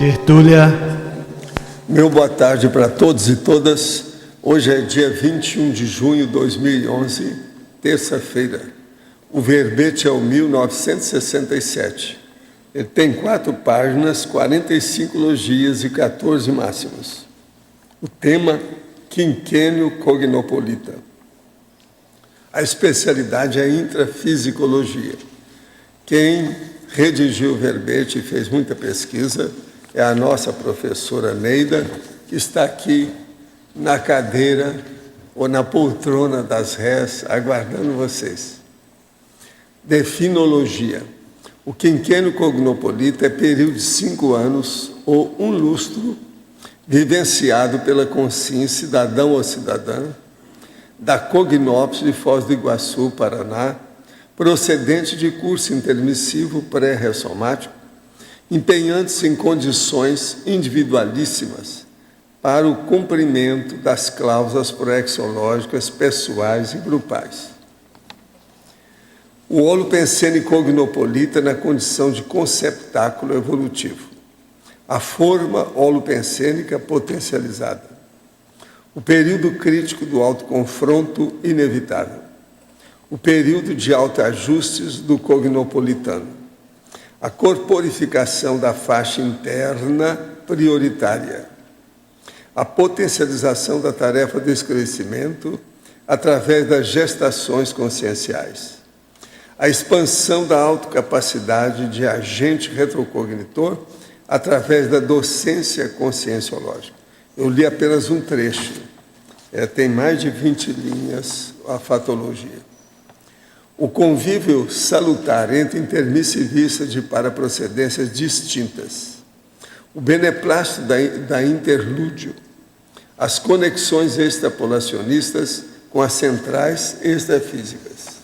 Tertúlia. Meu boa tarde para todos e todas. Hoje é dia 21 de junho de 2011, terça-feira. O verbete é o 1967. Ele tem 4 páginas, 45 logias e 14 máximas. O tema, quinquênio cognopolita. A especialidade é intrafisicologia. Quem redigiu o verbete e fez muita pesquisa é a nossa professora Neida, que está aqui na cadeira ou na poltrona das rés, aguardando vocês. Definologia. O quinquênio cognopolita é período de 5 anos ou um lustro vivenciado pela consciência cidadão ou cidadã da Cognópolis de Foz do Iguaçu, Paraná, procedente de curso intermissivo pré-ressomático, empenhando-se em condições individualíssimas para o cumprimento das cláusulas proexológicas pessoais e grupais. O holopensene cognopolita na condição de conceptáculo evolutivo. A forma holopensênica potencializada. O período crítico do autoconfronto inevitável. O período de autoajustes do cognopolitano. A corporificação da faixa interna prioritária. A potencialização da tarefa do esclarecimento através das gestações conscienciais. A expansão da autocapacidade de agente retrocognitor através da docência conscienciológica. Eu li apenas um trecho. Tem mais de 20 linhas a fatologia. O convívio salutar entre intermissivistas de paraprocedências distintas. O beneplácito da interlúdio. As conexões extrapolacionistas com as centrais extrafísicas.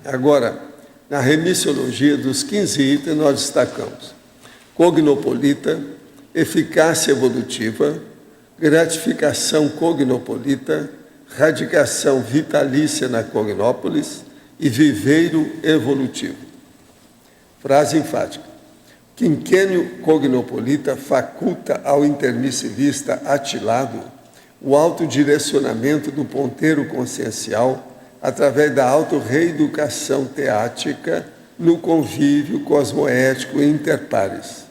Agora, na remissiologia dos 15 itens, nós destacamos cognopolita, eficácia evolutiva, gratificação cognopolita, radicação vitalícia na cognópolis e viveiro evolutivo. Frase enfática. Quinquênio cognopolita faculta ao intermissivista atilado o autodirecionamento do ponteiro consciencial através da autorreeducação teática no convívio cosmoético e interpares.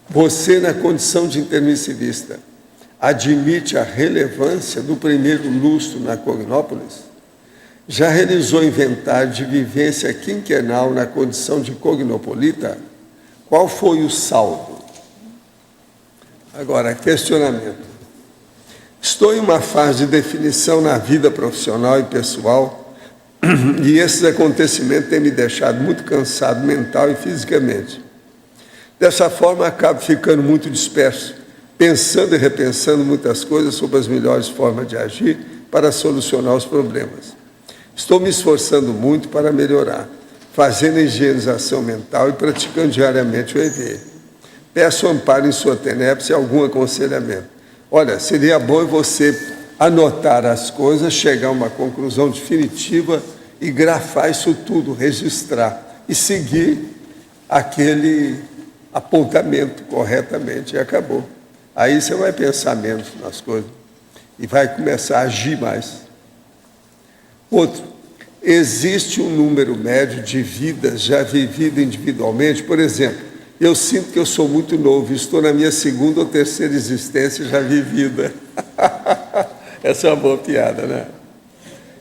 Você, na condição de intermissivista, admite a relevância do primeiro lustro na cognópolis? Já realizou inventário de vivência quinquenal na condição de cognopolita? Qual foi o saldo? Agora, questionamento. Estou em uma fase de definição na vida profissional e pessoal e esses acontecimentos têm me deixado muito cansado mental e fisicamente. Dessa forma, acabo ficando muito disperso, pensando e repensando muitas coisas sobre as melhores formas de agir para solucionar os problemas. Estou me esforçando muito para melhorar, fazendo a higienização mental e praticando diariamente o EV. Peço amparo em sua tenepse e algum aconselhamento. Olha, seria bom você anotar as coisas, chegar a uma conclusão definitiva e grafar isso tudo, registrar e seguir aquele apontamento corretamente e acabou. Aí você vai pensar menos nas coisas e vai começar a agir mais. Outro, existe um número médio de vidas já vividas individualmente. Por exemplo, eu sinto que eu sou muito novo, estou na minha 2ª ou 3ª existência já vivida. Essa é uma boa piada, né?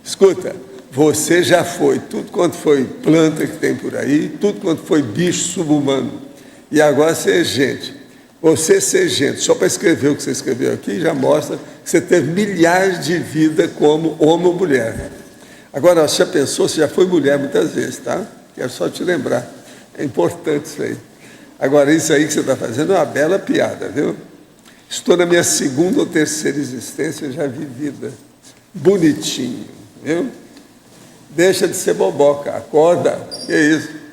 Escuta, você já foi tudo quanto foi planta que tem por aí, tudo quanto foi bicho subhumano. E agora você é gente. Você ser gente, só para escrever o que você escreveu aqui, já mostra que você teve milhares de vidas como homem ou mulher. Agora, você já pensou, você já foi mulher muitas vezes, tá? Quero só te lembrar. É importante isso aí. Agora, isso aí que você está fazendo é uma bela piada, viu? Estou na minha 2ª ou 3ª existência já vivida. Bonitinho, viu? Deixa de ser boboca, acorda. Que é isso?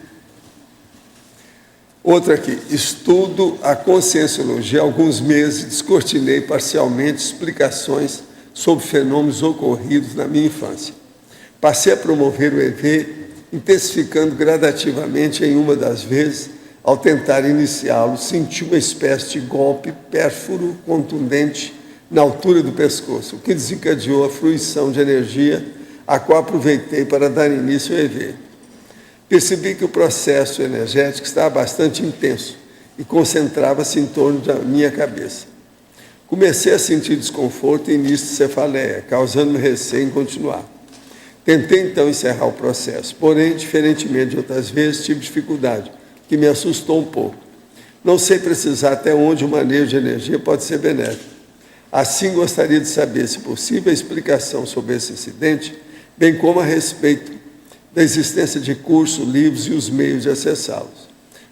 Outra aqui. Estudo a conscienciologia há alguns meses, descortinei parcialmente explicações sobre fenômenos ocorridos na minha infância. Passei a promover o EV, intensificando gradativamente em uma das vezes Ao tentar iniciá-lo, senti uma espécie de golpe pérfuro, contundente, na altura do pescoço, o que desencadeou a fruição de energia, a qual aproveitei para dar início ao EV. Percebi que o processo energético estava bastante intenso e concentrava-se em torno da minha cabeça. Comecei a sentir desconforto e início de cefaleia, causando-me receio em continuar. Tentei, então, encerrar o processo, porém, diferentemente de outras vezes, tive dificuldade, que me assustou um pouco. Não sei precisar até onde o manejo de energia pode ser benéfico. Assim, gostaria de saber, se possível, a explicação sobre esse incidente, bem como a respeito da existência de cursos, livros e os meios de acessá-los.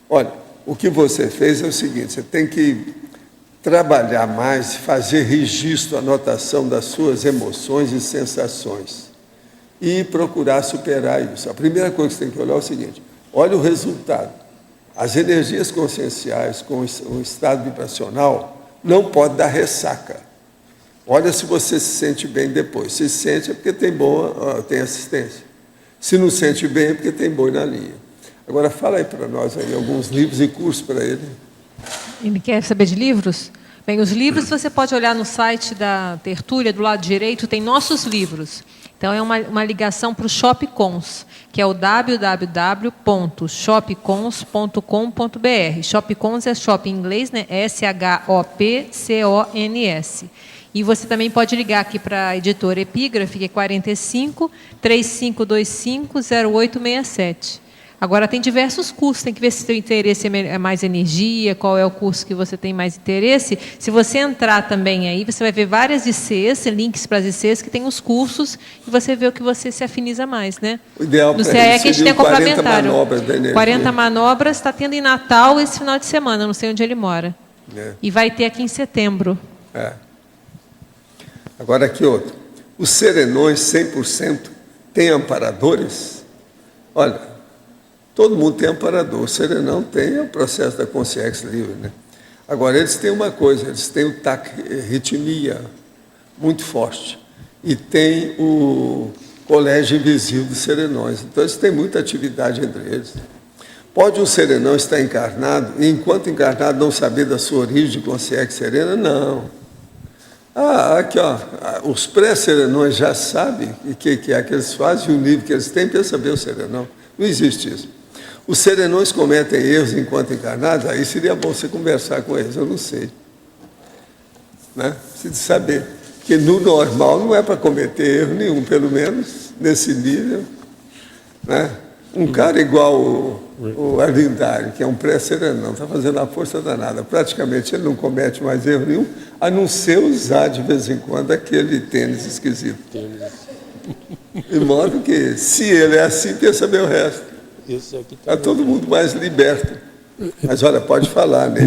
Olha, o que você fez é o seguinte, você tem que trabalhar mais, fazer registro, anotação das suas emoções e sensações e procurar superar isso. A primeira coisa que você tem que olhar é o seguinte, olha o resultado. As energias conscienciais com o estado vibracional não pode dar ressaca. Olha se você se sente bem depois. Se sente é porque tem assistência. Se não sente bem é porque tem boi na linha. Agora fala aí para nós aí, alguns livros e cursos para ele. Ele quer saber de livros? Bem, os livros você pode olhar no site da Tertúlia, do lado direito, tem nossos livros. Então, é uma ligação para o Shopcons, que é o www.shopcons.com.br. Shopcons é shop em inglês, né? SHOPCONS. E você também pode ligar aqui para a editora Epígrafe, que é 45 3525 0867. Agora, tem diversos cursos, tem que ver se o seu interesse é mais energia, qual é o curso que você tem mais interesse. Se você entrar também aí, você vai ver várias ICs, links para as ICs, que tem os cursos, e você vê o que você se afiniza mais, né? O ideal no para CAE que a gente tem 40 complementário. manobras da energia. 40 manobras, está tendo em Natal esse final de semana, não sei onde ele mora. É. E vai ter aqui em setembro. É. Agora aqui outro. Os serenões 100% têm amparadores? Olha, todo mundo tem amparador. O serenão tem o processo da consciência livre, né? Agora, eles têm uma coisa, eles têm o taquirritmia muito forte. E tem o colégio invisível dos serenões. Então, eles têm muita atividade entre eles. Pode um serenão estar encarnado e, enquanto encarnado, não saber da sua origem de consciência serena? Não. Aqui, ó, os pré-serenões já sabem o que é que eles fazem e o nível que eles têm para saber o serenão. Não existe isso. Os serenões cometem erros enquanto encarnados, aí seria bom você conversar com eles, eu não sei. Né? Precisa saber que no normal não é para cometer erro nenhum, pelo menos nesse nível. Né? Um cara igual o Arlindário, que é um pré-serenão, está fazendo a força danada. Praticamente ele não comete mais erro nenhum, a não ser usar de vez em quando aquele tênis esquisito. De modo que, se ele é assim, pensa bem o resto. Está todo mundo mais liberto. Mas, olha, pode falar. Né?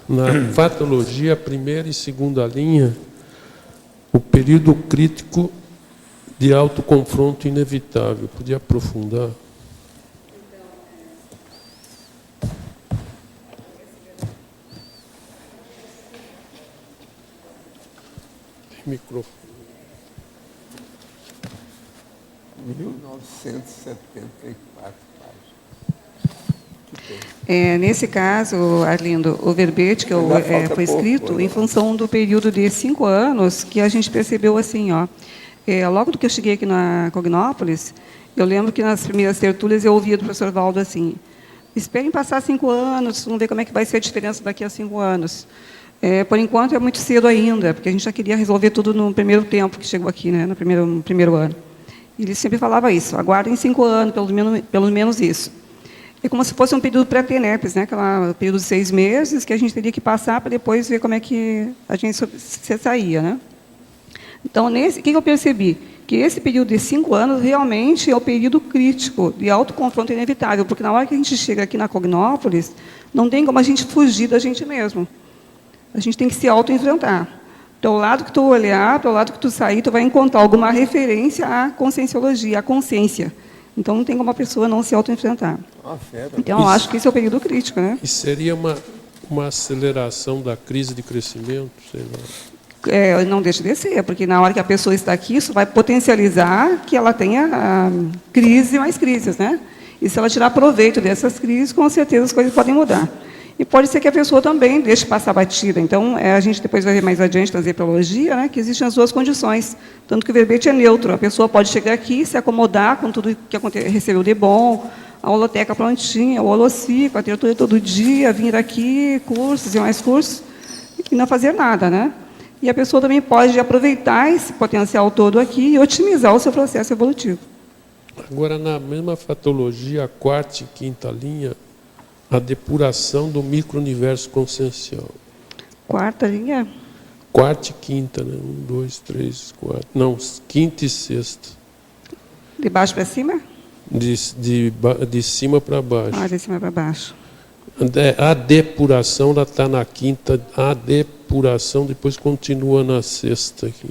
Na fatologia, a primeira e segunda linha, o período crítico de autoconfronto inevitável. Podia aprofundar? Microfone. 1974 Nesse caso, Arlindo, o verbete que foi escrito em função do período de 5 anos que a gente percebeu assim, ó. Logo do que eu cheguei aqui na Cognópolis, eu lembro que nas primeiras tertúlias eu ouvia do professor Valdo assim, esperem passar 5 anos, vamos ver como é que vai ser a diferença daqui a 5 anos. Por enquanto é muito cedo ainda, porque a gente já queria resolver tudo no primeiro tempo que chegou aqui, né, no primeiro ano. Ele sempre falava isso, aguardem 5 anos, pelo menos isso. É como se fosse um período pré-TENEPS, né? Aquele período de 6 meses que a gente teria que passar para depois ver como é que a gente se saía, né? Então, o que eu percebi? Que esse período de 5 anos realmente é o período crítico de autoconfronto inevitável, porque na hora que a gente chega aqui na Cognópolis, não tem como a gente fugir da gente mesmo. A gente tem que se auto-enfrentar. Então, ao lado que tu olhar, ao lado que tu sair, tu vai encontrar alguma referência à conscienciologia, à consciência. Então, não tem como a pessoa não se auto-enfrentar. Então, eu acho que esse é o período crítico, né? E seria uma aceleração da crise de crescimento? Sei lá. Não deixa de ser, porque na hora que a pessoa está aqui, isso vai potencializar que ela tenha crise mais crises, né? E se ela tirar proveito dessas crises, com certeza as coisas podem mudar. E pode ser que a pessoa também deixe passar batida. Então, a gente depois vai ver mais adiante na zeprologia, né, que existem as duas condições. Tanto que o verbete é neutro. A pessoa pode chegar aqui, se acomodar com tudo que recebeu de bom, a holoteca prontinha, o holocico, a tertúlia todo dia, vir aqui, cursos e mais cursos, e não fazer nada, né? E a pessoa também pode aproveitar esse potencial todo aqui e otimizar o seu processo evolutivo. Agora, na mesma fatologia, a quarta e quinta linha, a depuração do micro-universo consciencial. Quarta linha? Quarta e quinta, né? 1, 2, 3, 4. Não, quinta e sexta. De baixo para cima? De cima para baixo. Ah, de cima para baixo. A depuração, ela está na quinta. A depuração, depois continua na sexta aqui.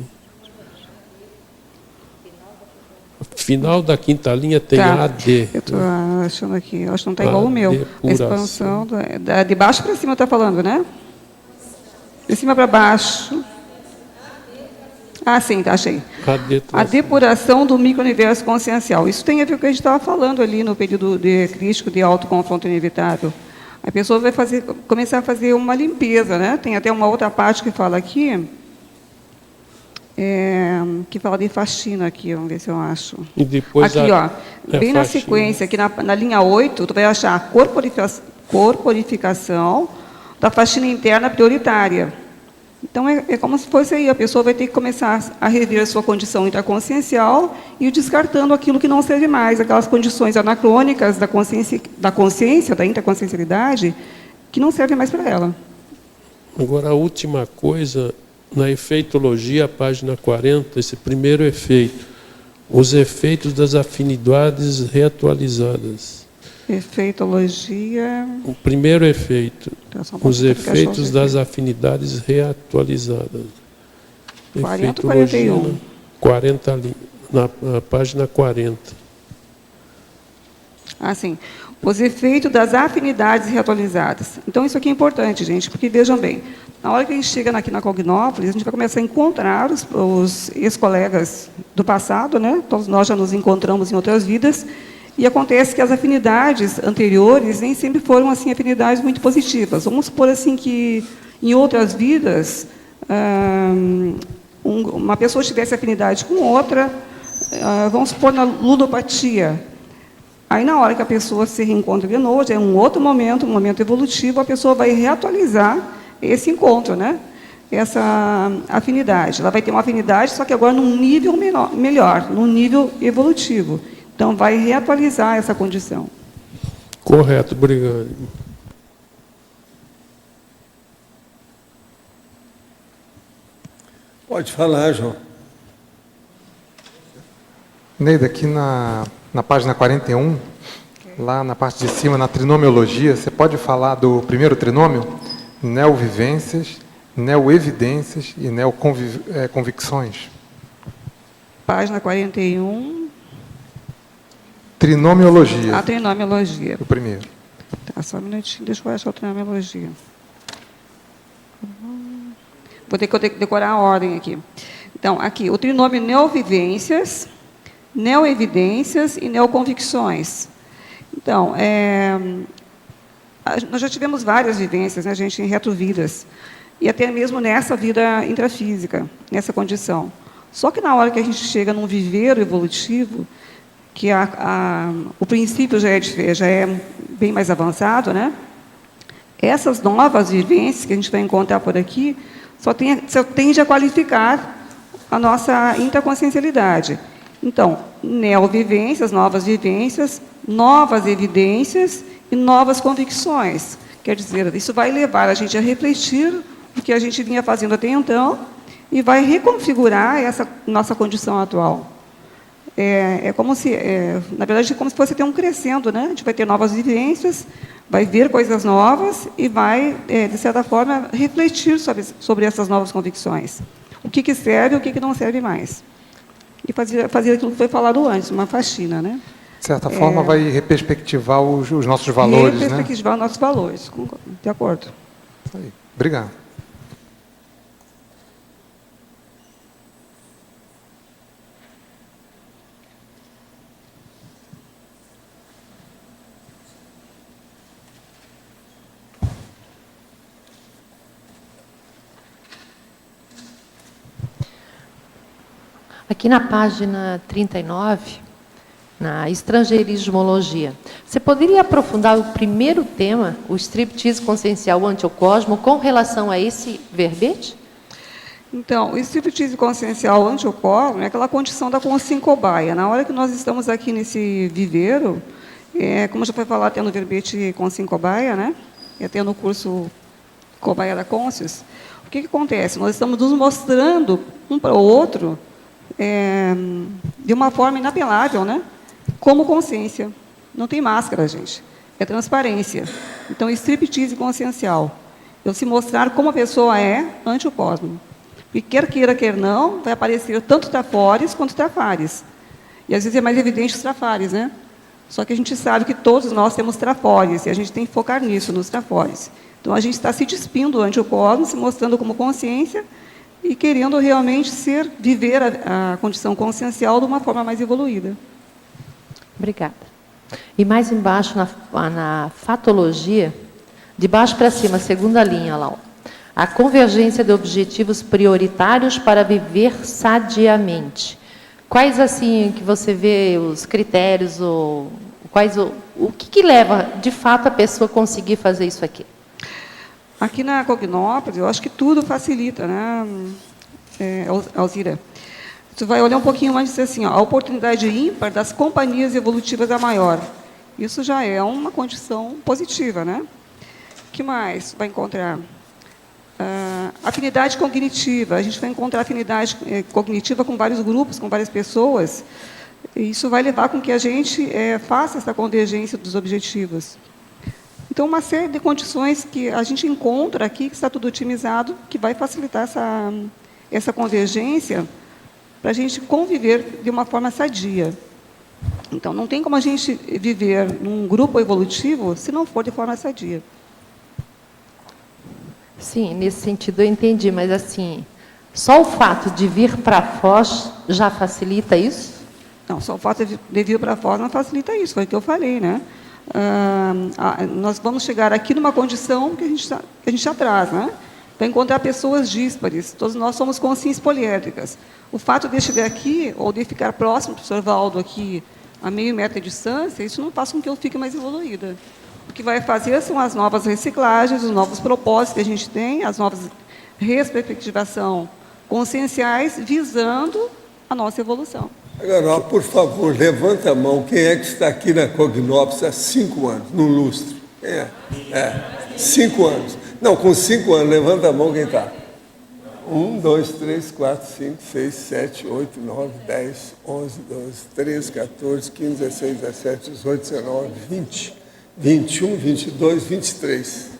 Final da quinta linha tem Tá. AD. Eu estou achando aqui. Eu acho que não está igual o meu. A Depuração. expansão. De baixo para cima está falando, né? De cima para baixo. Ah, sim, tá, achei. A depuração do micro-universo consciencial. Isso tem a ver com o que a gente estava falando ali no período de crítico de autoconfronto inevitável. A pessoa vai começar a fazer uma limpeza, né? Tem até uma outra parte que fala aqui, que fala de faxina aqui, vamos ver se eu acho. E depois aqui, ó, bem na faxina. sequência, aqui na linha 8, tu vai achar a corporificação da faxina interna prioritária. Então, é como se fosse aí, a pessoa vai ter que começar a rever a sua condição intraconsciencial e ir descartando aquilo que não serve mais, aquelas condições anacrônicas da consciência, da intraconsciencialidade, que não servem mais para ela. Agora, a última coisa, na efeitologia, página 40, esse primeiro efeito, os efeitos das afinidades reatualizadas. Efeitologia... O primeiro efeito, os efeitos das afinidades reatualizadas. 40 ou 41? 40 ali, na página 40. Ah, sim. Os efeitos das afinidades reatualizadas. Então, isso aqui é importante, gente, porque, vejam bem, na hora que a gente chega aqui na Cognópolis, a gente vai começar a encontrar os ex-colegas do passado, né? Todos nós já nos encontramos em outras vidas, e acontece que as afinidades anteriores nem sempre foram assim afinidades muito positivas. Vamos supor assim que em outras vidas uma pessoa tivesse afinidade com outra, vamos supor na ludopatia. Aí na hora que a pessoa se reencontra de novo, é um outro momento, um momento evolutivo, a pessoa vai reatualizar esse encontro, né? Essa afinidade. Ela vai ter uma afinidade, só que agora num nível melhor, num nível evolutivo. Então, vai reatualizar essa condição. Correto, obrigado. Pode falar, João. Neida, aqui na página 41, lá na parte de cima, na trinomiologia, você pode falar do primeiro trinômio? Neovivências, neoevidências e neoconvicções. Página 41... Trinomiologia. A trinomiologia. O primeiro. Tá, só um minutinho, deixa eu achar a trinomiologia. Vou ter que decorar a ordem aqui. Então, aqui, o trinômio neovivências, neoevidências e neoconvicções. Então, nós já tivemos várias vivências, né, gente, em retrovidas, e até mesmo nessa vida intrafísica, nessa condição. Só que na hora que a gente chega num viveiro evolutivo, que o princípio já é bem mais avançado, né? Essas novas vivências que a gente vai encontrar por aqui só tende a qualificar a nossa intraconsciencialidade. Então, neovivências, novas evidências e novas convicções. Quer dizer, isso vai levar a gente a refletir o que a gente vinha fazendo até então e vai reconfigurar essa nossa condição atual. Como se, na verdade, é como se fosse ter um crescendo, né? A gente vai ter novas vivências, vai ver coisas novas e vai, de certa forma, refletir sobre essas novas convicções. O que serve e o que não serve mais. E fazer aquilo que foi falado antes, uma faxina, né? De certa forma, vai reperspectivar os nossos valores, né? Reperspectivar os nossos valores, de acordo. Isso aí. Obrigado. Aqui na página 39, na estrangeirismologia, você poderia aprofundar o primeiro tema, o striptease consciencial ante o cosmo, com relação a esse verbete? Então, o striptease consciencial ante o cosmo é aquela condição da consciência cobaia. Na hora que nós estamos aqui nesse viveiro, como já foi falado até no verbete consciência cobaia, né? E até no curso Cobaia da Consciência, o que acontece? Nós estamos nos mostrando um para o outro de uma forma inapelável, né? Como consciência. Não tem máscara, gente. É transparência. Então, striptease consciencial. Eu se mostrar como a pessoa é ante o cosmo. E quer queira, quer não, vai aparecer tanto trafores quanto trafares. E às vezes é mais evidente os trafares, né? Só que a gente sabe que todos nós temos trafores, e a gente tem que focar nisso, nos trafores. Então, a gente está se despindo ante o cosmos, se mostrando como consciência e querendo realmente viver a condição consciencial de uma forma mais evoluída. Obrigada. E mais embaixo, na fatologia, de baixo para cima, segunda linha lá, ó. A convergência de objetivos prioritários para viver sadiamente. Quais, assim, que você vê os critérios, o que leva, de fato, a pessoa a conseguir fazer isso aqui? Aqui na Cognópolis, eu acho que tudo facilita, né, Alzira? Você vai olhar um pouquinho mais e dizer assim, ó, a oportunidade ímpar das companhias evolutivas é maior. Isso já é uma condição positiva, né? O que mais vai encontrar? Afinidade cognitiva. A gente vai encontrar afinidade cognitiva com vários grupos, com várias pessoas. E isso vai levar com que a gente faça essa convergência dos objetivos. Então, uma série de condições que a gente encontra aqui, que está tudo otimizado, que vai facilitar essa convergência para a gente conviver de uma forma sadia. Então, não tem como a gente viver num grupo evolutivo se não for de forma sadia. Sim, nesse sentido eu entendi, mas assim, só o fato de vir para Foz já facilita isso? Não, só o fato de vir para Foz não facilita isso, foi o que eu falei, né? Nós vamos chegar aqui numa condição que a gente já traz, né? Para encontrar pessoas díspares. Todos nós somos consciências poliédricas. O fato de estiver aqui, ou de ficar próximo do professor Valdo aqui, a meio metro de distância, isso não faz com que eu fique mais evoluída. O que vai fazer são as novas reciclagens, os novos propósitos que a gente tem, as novas reperspectivação conscienciais, visando a nossa evolução. Agora, ó, por favor, levanta a mão. Quem é que está aqui na Cognópolis há 5 anos, no lustre? Quem é? 5 anos. Não, com 5 anos, levanta a mão quem está. 1, 2, 3, 4, 5, 6, 7, 8, 9, 10, 11, 12, 13, 14, 15, 16, 17, 18, 19, 20, 21, 22, 23.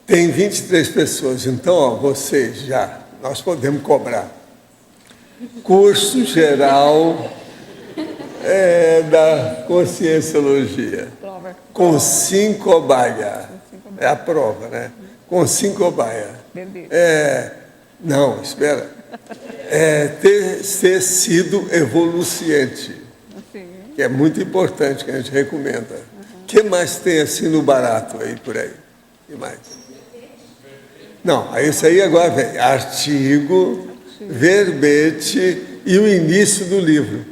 Tem 23 pessoas. Então, ó, vocês nós podemos cobrar. Curso geral da Conscienciologia. Com 5 cobaia. É a prova, né? Com 5 cobaia. Não, espera. Ter sido evoluciente. Que é muito importante, que a gente recomenda. O que mais tem assim no barato aí, por aí? O que mais? Não, esse aí agora vem. Artigo, verbete e o início do livro.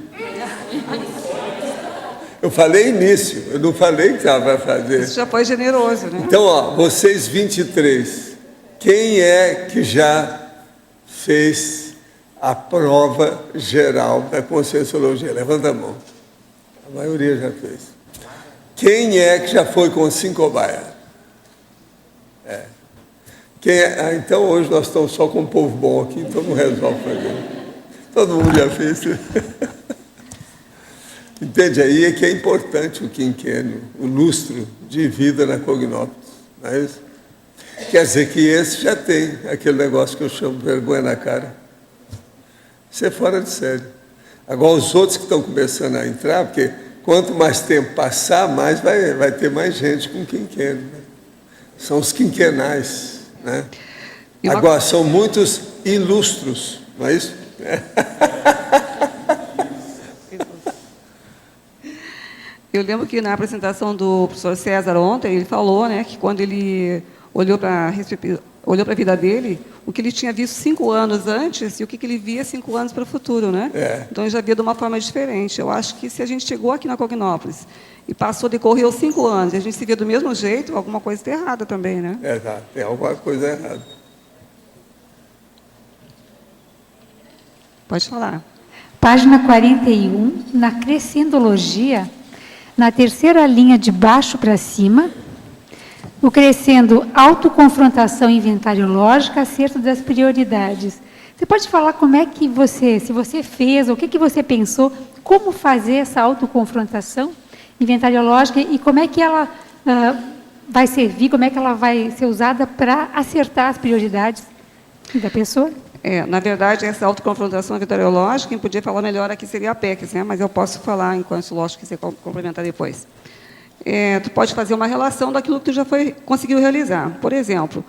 Eu falei início, eu não falei que estava para fazer. Isso já foi generoso, né? Então, ó, vocês 23, quem é que já fez a prova geral da Conscienciologia? Levanta a mão. A maioria já fez. Quem é que já foi com 5 cobaia? Então, hoje nós estamos só com um povo bom aqui, então não resolve fazer. Todo mundo já fez. Entende? Aí é que é importante o quinquênio, o lustro de vida na Cognópolis. Não é isso? Quer dizer que esse já tem aquele negócio que eu chamo de vergonha na cara. Isso é fora de série. Agora, os outros que estão começando a entrar, porque quanto mais tempo passar, mais vai ter mais gente com quinquênio. Né? São os quinquenais. Né? Agora, são muitos ilustros, não é isso? Eu lembro que na apresentação do professor César ontem, ele falou, né, que quando ele olhou para a vida dele, o que ele tinha visto 5 anos antes e o que ele via 5 anos para o futuro, né? Então, ele já via de uma forma diferente. Eu acho que se a gente chegou aqui na Cognópolis e passou, decorreu 5 anos, e a gente se vê do mesmo jeito, alguma coisa está errada também, né? Exato, tem alguma coisa errada. Pode falar. Página 41, na crescendologia, na terceira linha de baixo para cima, o crescendo autoconfrontação inventariológica, acerto das prioridades. Você pode falar como é que você, se você fez, o que você pensou, como fazer essa autoconfrontação inventariológica e como é que ela vai servir, como é que ela vai ser usada para acertar as prioridades da pessoa? Na verdade, essa autoconfrontação inventariológica, quem podia falar melhor aqui seria a PECs, né? Mas eu posso falar enquanto, lógico, quiser complementar depois. Tu pode fazer uma relação daquilo que tu já conseguiu realizar. Por exemplo,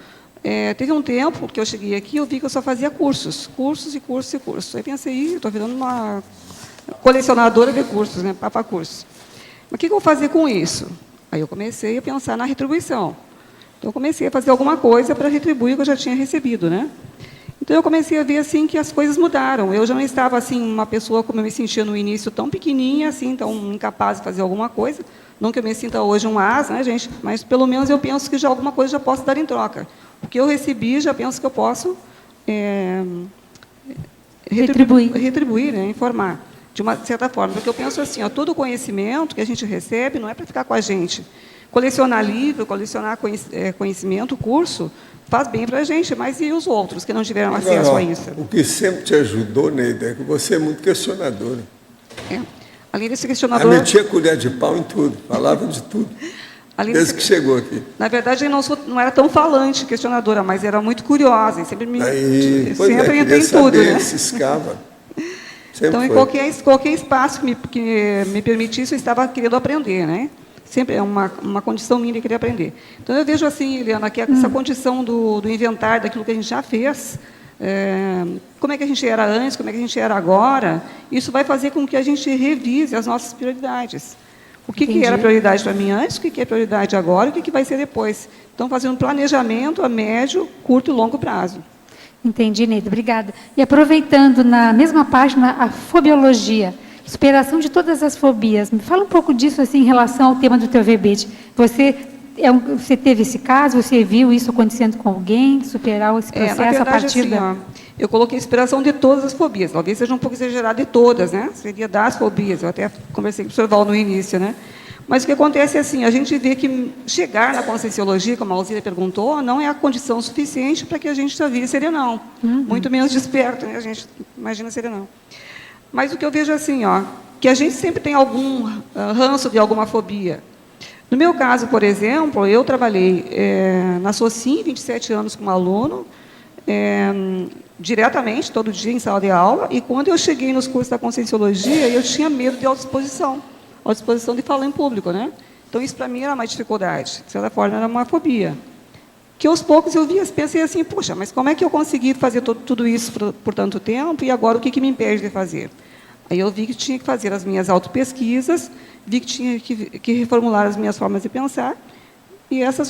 teve um tempo que eu cheguei aqui, eu vi que eu só fazia cursos. Aí pensei, estou virando uma colecionadora de cursos, né? Papacursos. Mas o que eu vou fazer com isso? Aí eu comecei a pensar na retribuição. Então, eu comecei a fazer alguma coisa para retribuir o que eu já tinha recebido, né? Então, eu comecei a ver assim que as coisas mudaram. Eu já não estava assim uma pessoa como eu me sentia no início, tão pequenininha, assim, tão incapaz de fazer alguma coisa. Não que eu me sinta hoje um as, né, gente? Mas pelo menos eu penso que já alguma coisa já posso dar em troca. O que eu recebi, já penso que eu posso retribuir, né, informar de uma certa forma. Porque eu penso assim, todo o conhecimento que a gente recebe não é para ficar com a gente. Colecionar livro, colecionar conhecimento, curso, faz bem para a gente, mas e os outros que não tiveram acesso a isso? O que sempre te ajudou, Neida, é que você é muito questionadora. Além desse questionador... metia colher de pau em tudo, falava de tudo, desde que chegou aqui. Na verdade, eu não era tão falante, questionadora, mas era muito curiosa, e sempre sempre entrei em tudo, né? Ciscava. Então, em qualquer espaço que me permitisse, eu estava querendo aprender, né? Sempre é uma condição minha de querer aprender. Então, eu vejo assim, Eliana, que essa condição do inventário, daquilo que a gente já fez, como é que a gente era antes, como é que a gente era agora, isso vai fazer com que a gente revise as nossas prioridades. O que era prioridade para mim antes, o que é prioridade agora, e o que vai ser depois. Então, fazer um planejamento a médio, curto e longo prazo. Entendi, Neida, obrigada. E aproveitando, na mesma página, a fobiologia, superação de todas as fobias. Me fala um pouco disso assim, em relação ao tema do teu verbete. Você teve esse caso, você viu isso acontecendo com alguém, superar esse processo na verdade, a partir assim, eu coloquei inspiração de todas as fobias. Talvez seja um pouco exagerado de todas, né? Seria das fobias. Eu até conversei com o Sr. Val no início, né? Mas o que acontece é assim, a gente vê que chegar na conscienciologia, como a Alzira perguntou, não é a condição suficiente para que a gente já vire serenão. Muito menos desperto, né? A gente imagina serenão. Mas o que eu vejo assim, que a gente sempre tem algum ranço de alguma fobia. No meu caso, por exemplo, eu trabalhei na SOCIM, 27 anos como aluno, diretamente, todo dia em sala de aula, e quando eu cheguei nos cursos da conscienciologia, eu tinha medo de autoexposição de falar em público, né? Então, isso para mim era uma dificuldade, de certa forma, era uma fobia. Que aos poucos eu pensei assim, poxa, mas como é que eu consegui fazer tudo isso por tanto tempo, e agora o que me impede de fazer? Aí eu vi que tinha que fazer as minhas autopesquisas, vi que tinha que reformular as minhas formas de pensar, e essa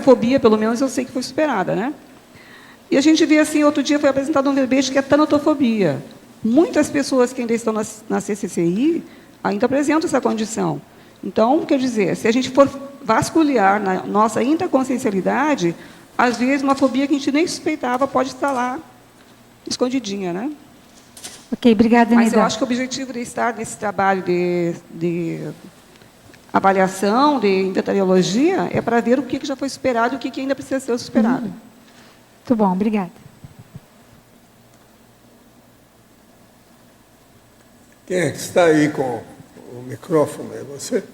fobia, pelo menos, eu sei que foi superada, né? E a gente vê assim, outro dia foi apresentado um verbete que é tanatofobia. Muitas pessoas que ainda estão na CCCI ainda apresentam essa condição. Então, quer dizer, se a gente for vasculhar na nossa interconsciencialidade, às vezes uma fobia que a gente nem suspeitava pode estar lá, escondidinha, né? Ok, obrigada, Neida. Mas eu acho que o objetivo de estar nesse trabalho de avaliação, de inventariologia, é para ver o que já foi superado e o que ainda precisa ser superado. Muito bom, obrigada. Quem é que está aí com o microfone? É você?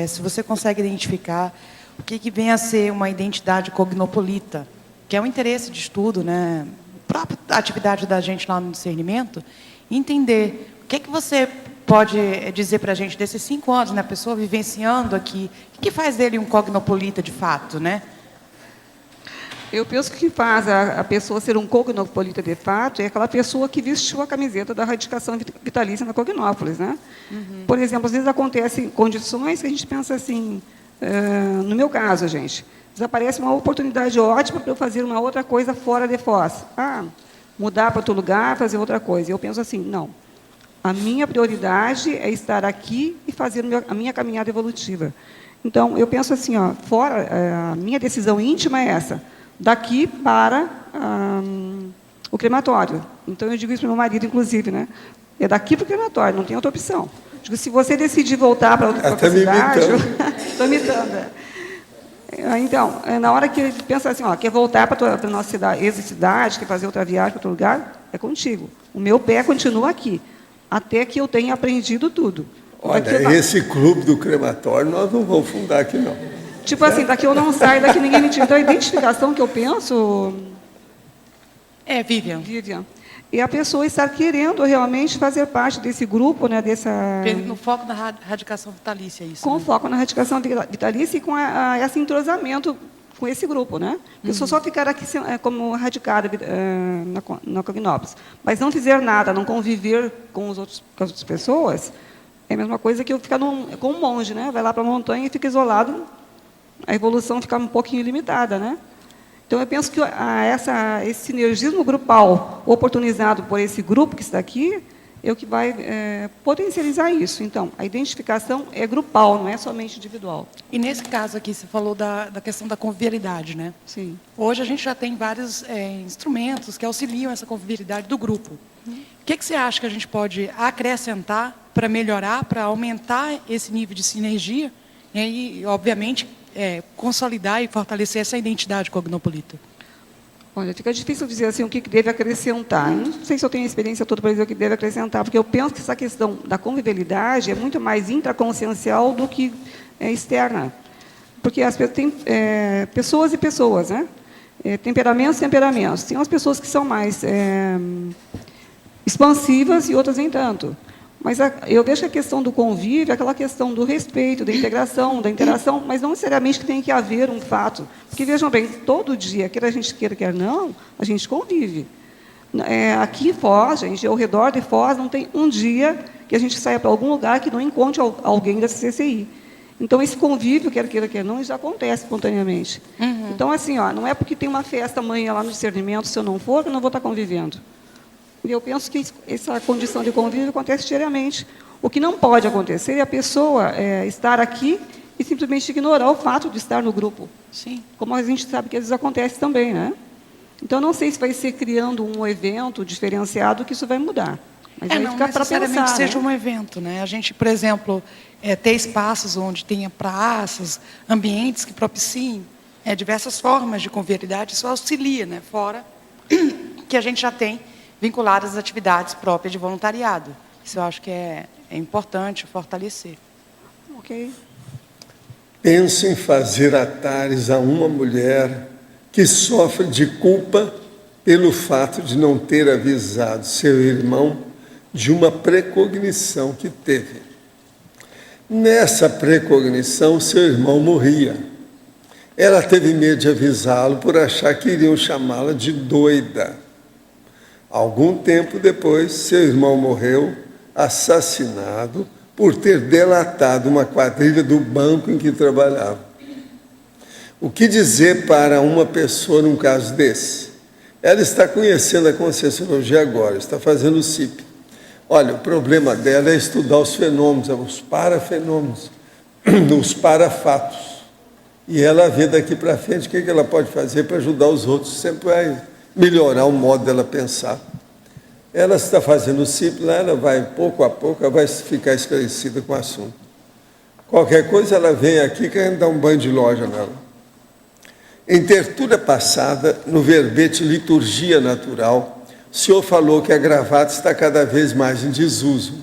Se você consegue identificar o que vem a ser uma identidade cognopolita, que é um interesse de estudo, né, própria atividade da gente lá no discernimento, entender o que você pode dizer para a gente desses 5 anos, né, a pessoa vivenciando aqui, o que faz dele um cognopolita de fato, né? Eu penso que o que faz a pessoa ser um cognopolita de fato é aquela pessoa que vestiu a camiseta da radicação vitalícia na Cognópolis, né? Uhum. Por exemplo, às vezes acontecem condições que a gente pensa assim, no meu caso, gente, desaparece uma oportunidade ótima para eu fazer uma outra coisa fora de Foz. Mudar para outro lugar, fazer outra coisa. Eu penso assim, não. A minha prioridade é estar aqui e fazer a minha caminhada evolutiva. Então, eu penso assim, a minha decisão íntima é essa, daqui para o crematório. Então, eu digo isso para o meu marido, inclusive, né? É daqui para o crematório, não tem outra opção. Digo, se você decidir voltar para outra cidade... Estou imitando. Então, na hora que ele pensa assim, quer voltar para a nossa cidade, quer fazer outra viagem para outro lugar, é contigo. O meu pé continua aqui, até que eu tenha aprendido tudo. Olha, esse clube do crematório nós não vamos fundar aqui, não. Tipo assim, daqui eu não saio, daqui ninguém me tira. Então, a identificação que eu penso... Vivian. E a pessoa estar querendo realmente fazer parte desse grupo, né, No foco da radicação vitalícia, isso. Com foco na radicação vitalícia e com esse entrosamento com esse grupo, né? Eu só ficar aqui como radicada na Cognópolis, mas não fizer nada, não conviver com as outras pessoas, é a mesma coisa que eu ficar com um monge, né? Vai lá para a montanha e fica isolado, a evolução fica um pouquinho limitada, né? Então, eu penso que esse sinergismo grupal oportunizado por esse grupo que está aqui é o que vai potencializar isso. Então, a identificação é grupal, não é somente individual. E nesse caso aqui, você falou da questão da convivialidade, né? Sim. Hoje a gente já tem vários instrumentos que auxiliam essa convivialidade do grupo. O que você acha que a gente pode acrescentar para melhorar, para aumentar esse nível de sinergia e, obviamente, consolidar e fortalecer essa identidade cognopolita? Olha, fica difícil dizer assim o que deve acrescentar. Eu não sei se eu tenho a experiência toda para dizer o que deve acrescentar, porque eu penso que essa questão da convivialidade é muito mais intraconsciencial do que externa. Porque tem pessoas e pessoas, né? Temperamentos e temperamentos. Tem umas pessoas que são mais expansivas e outras nem tanto. Mas eu vejo que a questão do convívio é aquela questão do respeito, da integração, da interação, mas não necessariamente que tem que haver um fato. Porque, vejam bem, todo dia, quer a gente queira, quer não, a gente convive. Aqui em Foz, gente, ao redor de Foz, não tem um dia que a gente saia para algum lugar que não encontre alguém da CCI. Então, esse convívio, quer queira, quer não, já acontece espontaneamente. Então, assim, não é porque tem uma festa amanhã lá no discernimento, se eu não for, eu não vou estar convivendo. E eu penso que essa condição de convívio acontece diariamente. O que não pode acontecer é a pessoa estar aqui e simplesmente ignorar o fato de estar no grupo. Sim. Como a gente sabe que às vezes acontece também, né? Então, não sei se vai ser criando um evento diferenciado que isso vai mudar. Mas aí não fica para pensar, necessariamente seja um evento, né? A gente, por exemplo, ter espaços onde tenha praças, ambientes que propiciem diversas formas de convivialidade, isso auxilia, né? Fora que a gente já tem vinculadas às atividades próprias de voluntariado. Isso eu acho que é importante fortalecer. Ok. Penso em fazer atares a uma mulher que sofre de culpa pelo fato de não ter avisado seu irmão de uma precognição que teve. Nessa precognição, seu irmão morria. Ela teve medo de avisá-lo por achar que iriam chamá-la de doida. Algum tempo depois, seu irmão morreu, assassinado, por ter delatado uma quadrilha do banco em que trabalhava. O que dizer para uma pessoa num caso desse? Ela está conhecendo a Conscienciologia agora, está fazendo o CIP. Olha, o problema dela é estudar os fenômenos, os parafenômenos, os parafatos. E ela vê daqui para frente o que ela pode fazer para ajudar os outros, sempre vai melhorar o modo dela pensar. Ela está fazendo o CIP lá, ela vai, pouco a pouco, ela vai ficar esclarecida com o assunto. Qualquer coisa, ela vem aqui querendo dar um banho de loja nela. Em tertúlia passada, no verbete liturgia natural, o senhor falou que a gravata está cada vez mais em desuso.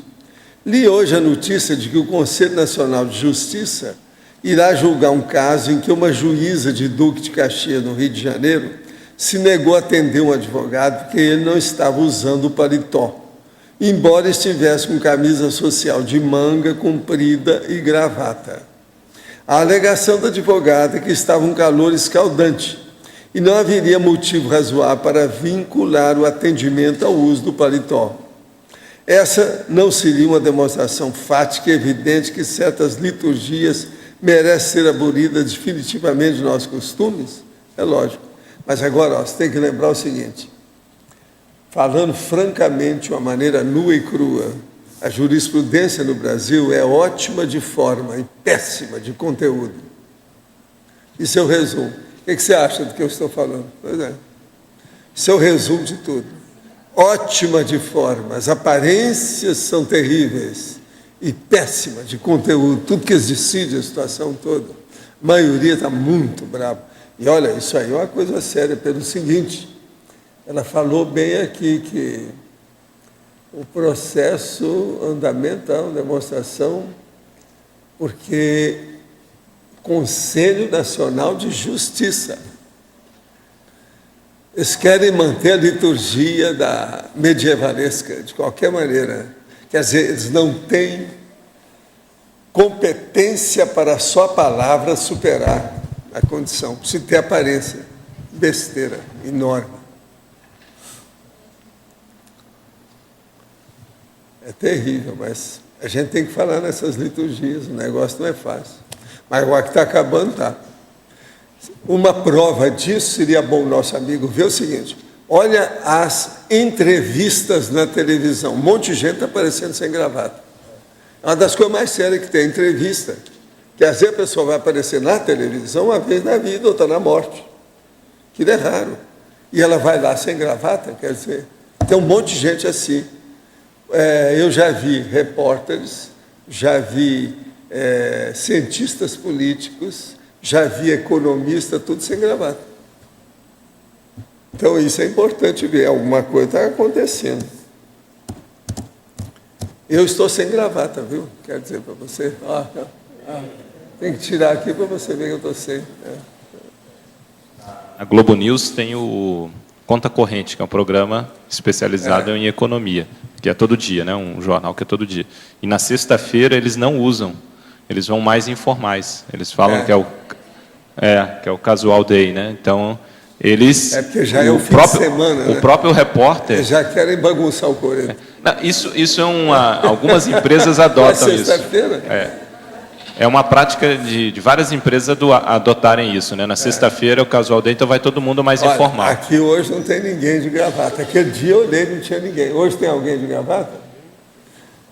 Li hoje a notícia de que o Conselho Nacional de Justiça irá julgar um caso em que uma juíza de Duque de Caxias, no Rio de Janeiro, se negou a atender um advogado porque ele não estava usando o paletó, embora estivesse com camisa social de manga comprida e gravata. A alegação da advogada é que estava um calor escaldante e não haveria motivo razoável para vincular o atendimento ao uso do paletó. Essa não seria uma demonstração fática e evidente que certas liturgias merece ser abolida definitivamente de nossos costumes? É lógico. Mas agora, ó, você tem que lembrar o seguinte, falando francamente, de uma maneira nua e crua, a jurisprudência no Brasil é ótima de forma e péssima de conteúdo. Isso é o resumo. O que você acha do que eu estou falando? Pois é. Isso é o resumo de tudo. Ótima de forma, as aparências são terríveis, e péssima de conteúdo, tudo que decide a situação toda. A maioria está muito brava. E olha, isso aí é uma coisa séria, pelo seguinte, ela falou bem aqui que o processo, andamento, é uma demonstração, porque Conselho Nacional de Justiça, eles querem manter a liturgia da medievalesca, de qualquer maneira. Quer dizer, eles não têm competência para a sua palavra superar a condição. Se ter aparência, besteira, enorme. É terrível, mas a gente tem que falar nessas liturgias, o negócio não é fácil. Mas agora que está acabando, está. Uma prova disso seria bom nosso amigo ver o seguinte, olha as entrevistas na televisão, um monte de gente aparecendo sem gravata. É uma das coisas mais sérias que tem, entrevista, que às vezes a pessoa vai aparecer na televisão uma vez na vida ou está na morte, que é raro, e ela vai lá sem gravata, quer dizer, tem um monte de gente assim. Eu já vi repórteres, já vi cientistas políticos, já vi economista, tudo sem gravata. Então, isso é importante ver, alguma coisa está acontecendo. Eu estou sem gravata, viu? Quero dizer para você. Tem que tirar aqui para você ver que eu estou sem. A Globo News tem o Conta Corrente, que é um programa especializado em economia, que é todo dia, né? Um jornal que é todo dia. E na sexta-feira eles não usam, eles vão mais informais. Eles falam que é o casual day, né? Então, eles... porque já é o fim de semana, né? O próprio repórter... Eles já querem bagunçar o Correio. Isso é algumas empresas adotam isso. Sexta-feira? É uma prática de várias empresas adotarem isso, né? Na sexta-feira, o casual day, então vai todo mundo mais informal. Aqui hoje não tem ninguém de gravata. Aquele dia eu olhei e não tinha ninguém. Hoje tem alguém de gravata?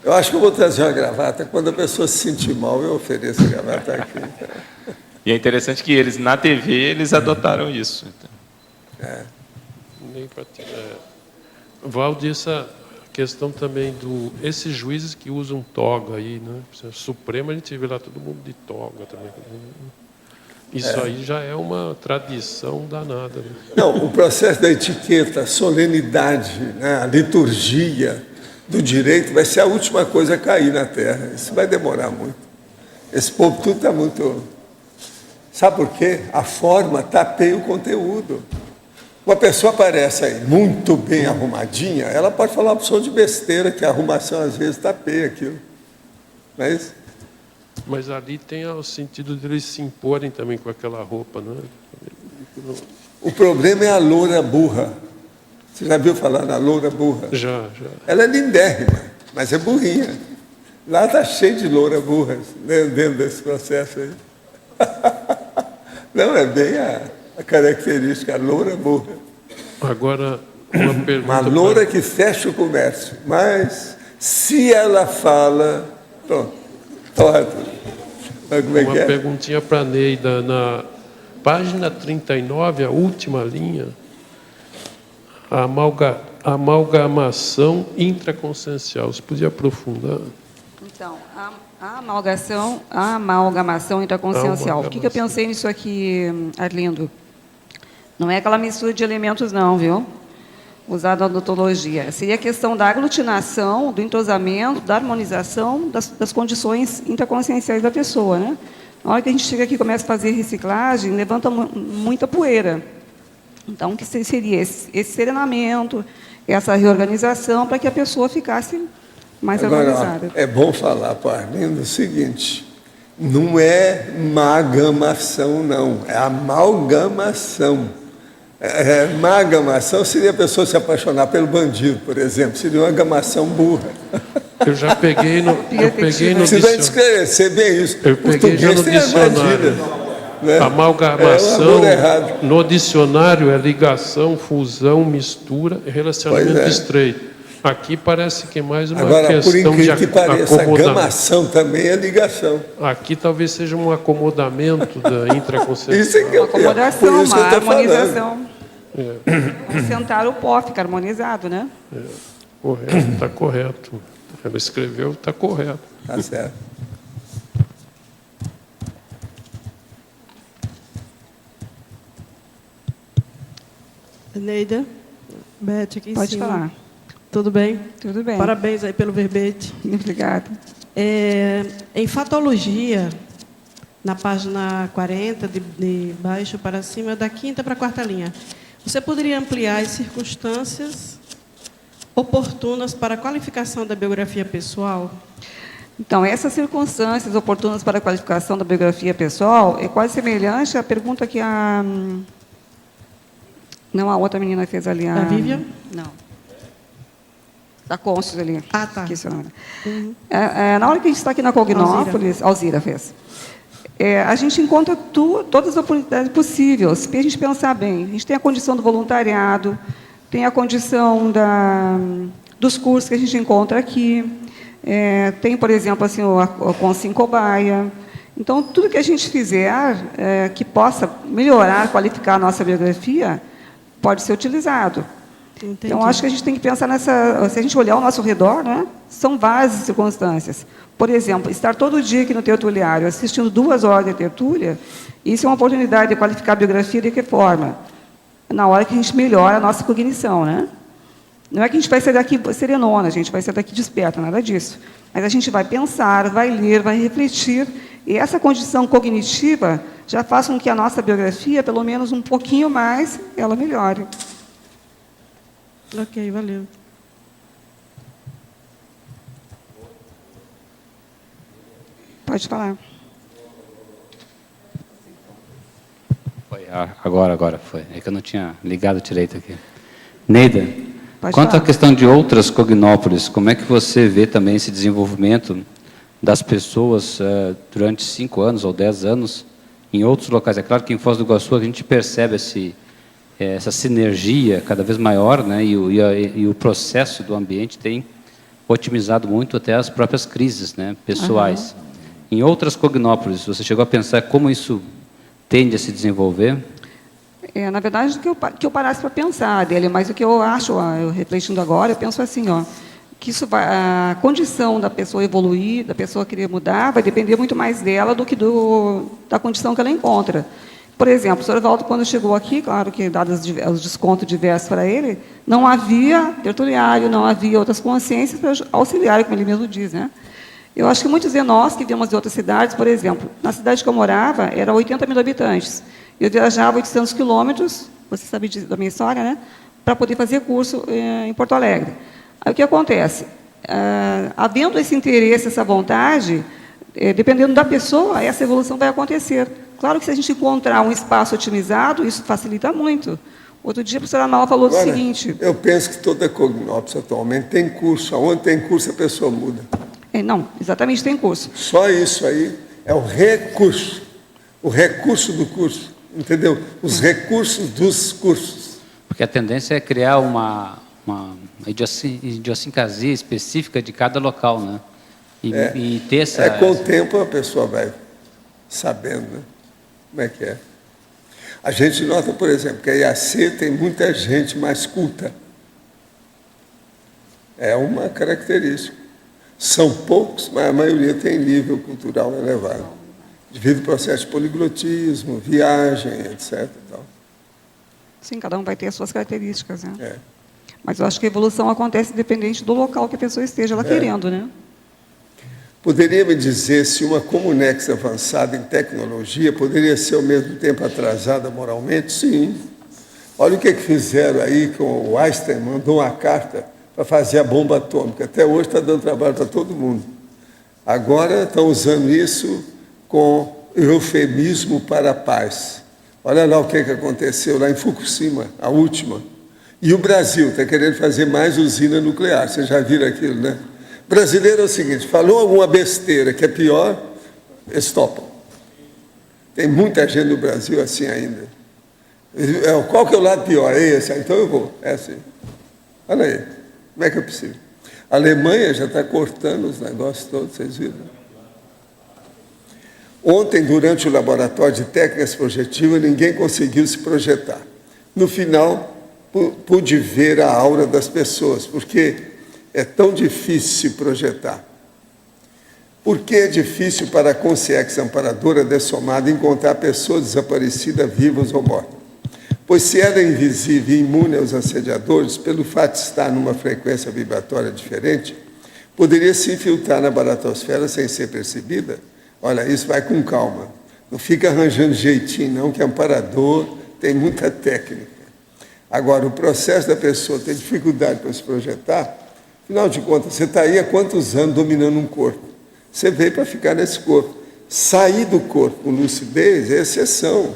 Eu acho que eu vou trazer uma gravata. Quando a pessoa se sentir mal, eu ofereço a gravata aqui. E é interessante que eles, na TV, eles adotaram isso. Valdir, essa questão também esses juízes que usam toga aí, né? Supremo, a gente vê lá todo mundo de toga também. Isso aí já é uma tradição danada. Né? Não, o processo da etiqueta, a solenidade, né? A liturgia do direito vai ser a última coisa a cair na Terra. Isso vai demorar muito. Esse povo tudo está muito... Sabe por quê? A forma tapeia o conteúdo. Uma pessoa aparece aí muito bem arrumadinha, ela pode falar uma opção de besteira, que a arrumação às vezes tapeia aquilo. Não é isso? Mas ali tem o sentido de eles se imporem também com aquela roupa, não é? O problema é a loura burra. Você já viu falar na loura burra? Já. Ela é lindérrima, mas é burrinha. Lá está cheio de loura burras, né, dentro desse processo aí. Não, é bem a característica, a loura burra. Agora, uma pergunta... Uma loura que fecha o comércio, mas se ela fala... Pronto, como é que é? Uma perguntinha para a Neida. Na página 39, a última linha, a amalgamação intraconsciencial. Você podia aprofundar? Então, a amalgamação intraconsciencial. O que eu pensei nisso aqui, Arlindo? Não é aquela mistura de elementos, não, viu? Usada na odontologia. Seria a questão da aglutinação, do entrosamento, da harmonização das condições intraconscienciais da pessoa, né? Na hora que a gente chega aqui e começa a fazer reciclagem, levanta muita poeira. Então, o que seria esse serenamento, essa reorganização, para que a pessoa ficasse mais harmonizada. É bom falar para o Arlindo o seguinte, não é magamação, não, é amalgamação. Amalgamação seria a pessoa se apaixonar pelo bandido, por exemplo, seria uma gamação burra. Eu já peguei no Precisa dicionário. esclarecer bem isso. Eu peguei já no Português tem armadilha, dicionário. né? Amalgamação, É um errado. no dicionário, é ligação, fusão, mistura e relacionamento Pois é. estreito. Aqui parece que é mais uma Agora, por questão de incrível que pareça, a acomodamento. gamação também é ligação. Aqui talvez seja um acomodamento da intraconcepção. Isso é que eu Uma acomodação, por isso que eu uma tô falando. harmonização. Sentar o pó, fica harmonizado, né? Correto, está correto. Ela escreveu, está correto. Tá certo. Neida, Beth aqui em Pode cima. falar. Tudo bem? Tudo bem. Parabéns aí pelo verbete. Obrigada. Em fatologia, na página 40, de baixo para cima, da quinta para a quarta linha, você poderia ampliar as circunstâncias oportunas para a qualificação da biografia pessoal? Então, essas circunstâncias oportunas para a qualificação da biografia pessoal é quase semelhante à pergunta que a... Não, a outra menina fez ali. A Vivian? Não. Da Constance ali. Ah, tá. Esqueci o nome. Na hora que a gente está aqui na Cognópolis, Alzira fez, a gente encontra todas as oportunidades possíveis, para a gente pensar bem. A gente tem a condição do voluntariado, tem a condição dos cursos que a gente encontra aqui, tem, por exemplo, assim, o Consim Cobaia. Então, tudo que a gente fizer que possa melhorar, qualificar a nossa biografia, pode ser utilizado. Entendi. Então, acho que a gente tem que pensar nessa... Se a gente olhar ao nosso redor, né, são várias circunstâncias. Por exemplo, estar todo dia aqui no tertuliário, assistindo 2 horas de tertúlia, isso é uma oportunidade de qualificar a biografia de que forma? Na hora que a gente melhora a nossa cognição, né? Não é que a gente vai sair daqui serenona, a gente vai sair daqui desperta, nada disso. Mas a gente vai pensar, vai ler, vai refletir, e essa condição cognitiva já faz com que a nossa biografia, pelo menos um pouquinho mais, ela melhore. Ok, valeu. Pode falar. Foi, agora foi. É que eu não tinha ligado direito aqui. Neida, Pode quanto falar. à questão de outras cognópolis, como é que você vê também esse desenvolvimento das pessoas durante 5 anos ou 10 anos em outros locais? É claro que em Foz do Iguaçu a gente percebe essa sinergia cada vez maior, né? E o processo do ambiente tem otimizado muito até as próprias crises, né, pessoais. Em outras cognópolis, você chegou a pensar como isso tende a se desenvolver? Na verdade, que eu parasse para pensar dele, mas o que eu acho, eu refletindo agora, eu penso assim, que isso a condição da pessoa evoluir, da pessoa querer mudar, vai depender muito mais dela do que da condição que ela encontra. Por exemplo, o senhor Valdo, quando chegou aqui, claro que, dados os descontos diversos para ele, não havia tertuliário, não havia outras consciências para auxiliar, como ele mesmo diz, né? Eu acho que muitos de nós que viemos de outras cidades, por exemplo, na cidade que eu morava, era 80 mil habitantes. Eu viajava 800 quilômetros, você sabe da minha história, né? Para poder fazer curso em Porto Alegre. Aí o que acontece? Havendo esse interesse, essa vontade, dependendo da pessoa, essa evolução vai acontecer. Claro que se a gente encontrar um espaço otimizado, isso facilita muito. Outro dia a professora Amal falou Agora, o seguinte... Eu penso que toda Cognópolis atualmente tem curso. Onde tem curso, a pessoa muda. Não, exatamente, tem curso. Só isso aí é o recurso. O recurso do curso. Entendeu? Os recursos dos cursos. Porque a tendência é criar uma idiosincrasia específica de cada local, né? E ter essa... Com o tempo a pessoa vai sabendo, né? Como é que é. A gente nota, por exemplo, que a IAC tem muita gente mais culta. É uma característica. São poucos, mas a maioria tem nível cultural elevado. Devido ao processo de poliglotismo, viagem, etc. Tal. Sim, cada um vai ter as suas características, né? Mas eu acho que a evolução acontece independente do local que a pessoa esteja lá querendo, né? Poderia me dizer se uma Comunex avançada em tecnologia poderia ser ao mesmo tempo atrasada moralmente? Sim. Olha o que fizeram aí, que o Einstein mandou uma carta para fazer a bomba atômica. Até hoje está dando trabalho para todo mundo. Agora estão usando isso com eufemismo para a paz. Olha lá o que aconteceu lá em Fukushima, a última. E o Brasil está querendo fazer mais usina nuclear. Vocês já viram aquilo, né? Brasileiro é o seguinte, falou alguma besteira que é pior, eles topam. Tem muita gente no Brasil assim ainda. Qual que é o lado pior? É esse? Então eu vou. É assim. Olha aí. Como é que é possível? A Alemanha já está cortando os negócios todos, vocês viram? Ontem, durante o laboratório de técnicas projetivas, ninguém conseguiu se projetar. No final, pude ver a aura das pessoas, porque é tão difícil se projetar. Por que é difícil para a consciência amparadora dessomada encontrar pessoas desaparecidas, vivas ou mortas? Pois se ela é invisível e imune aos assediadores, pelo fato de estar numa frequência vibratória diferente, poderia se infiltrar na baratosfera sem ser percebida? Olha, isso vai com calma. Não fica arranjando jeitinho, não, que amparador tem muita técnica. Agora, o processo da pessoa ter dificuldade para se projetar, afinal de contas, você está aí há quantos anos dominando um corpo? Você veio para ficar nesse corpo. Sair do corpo com lucidez é exceção.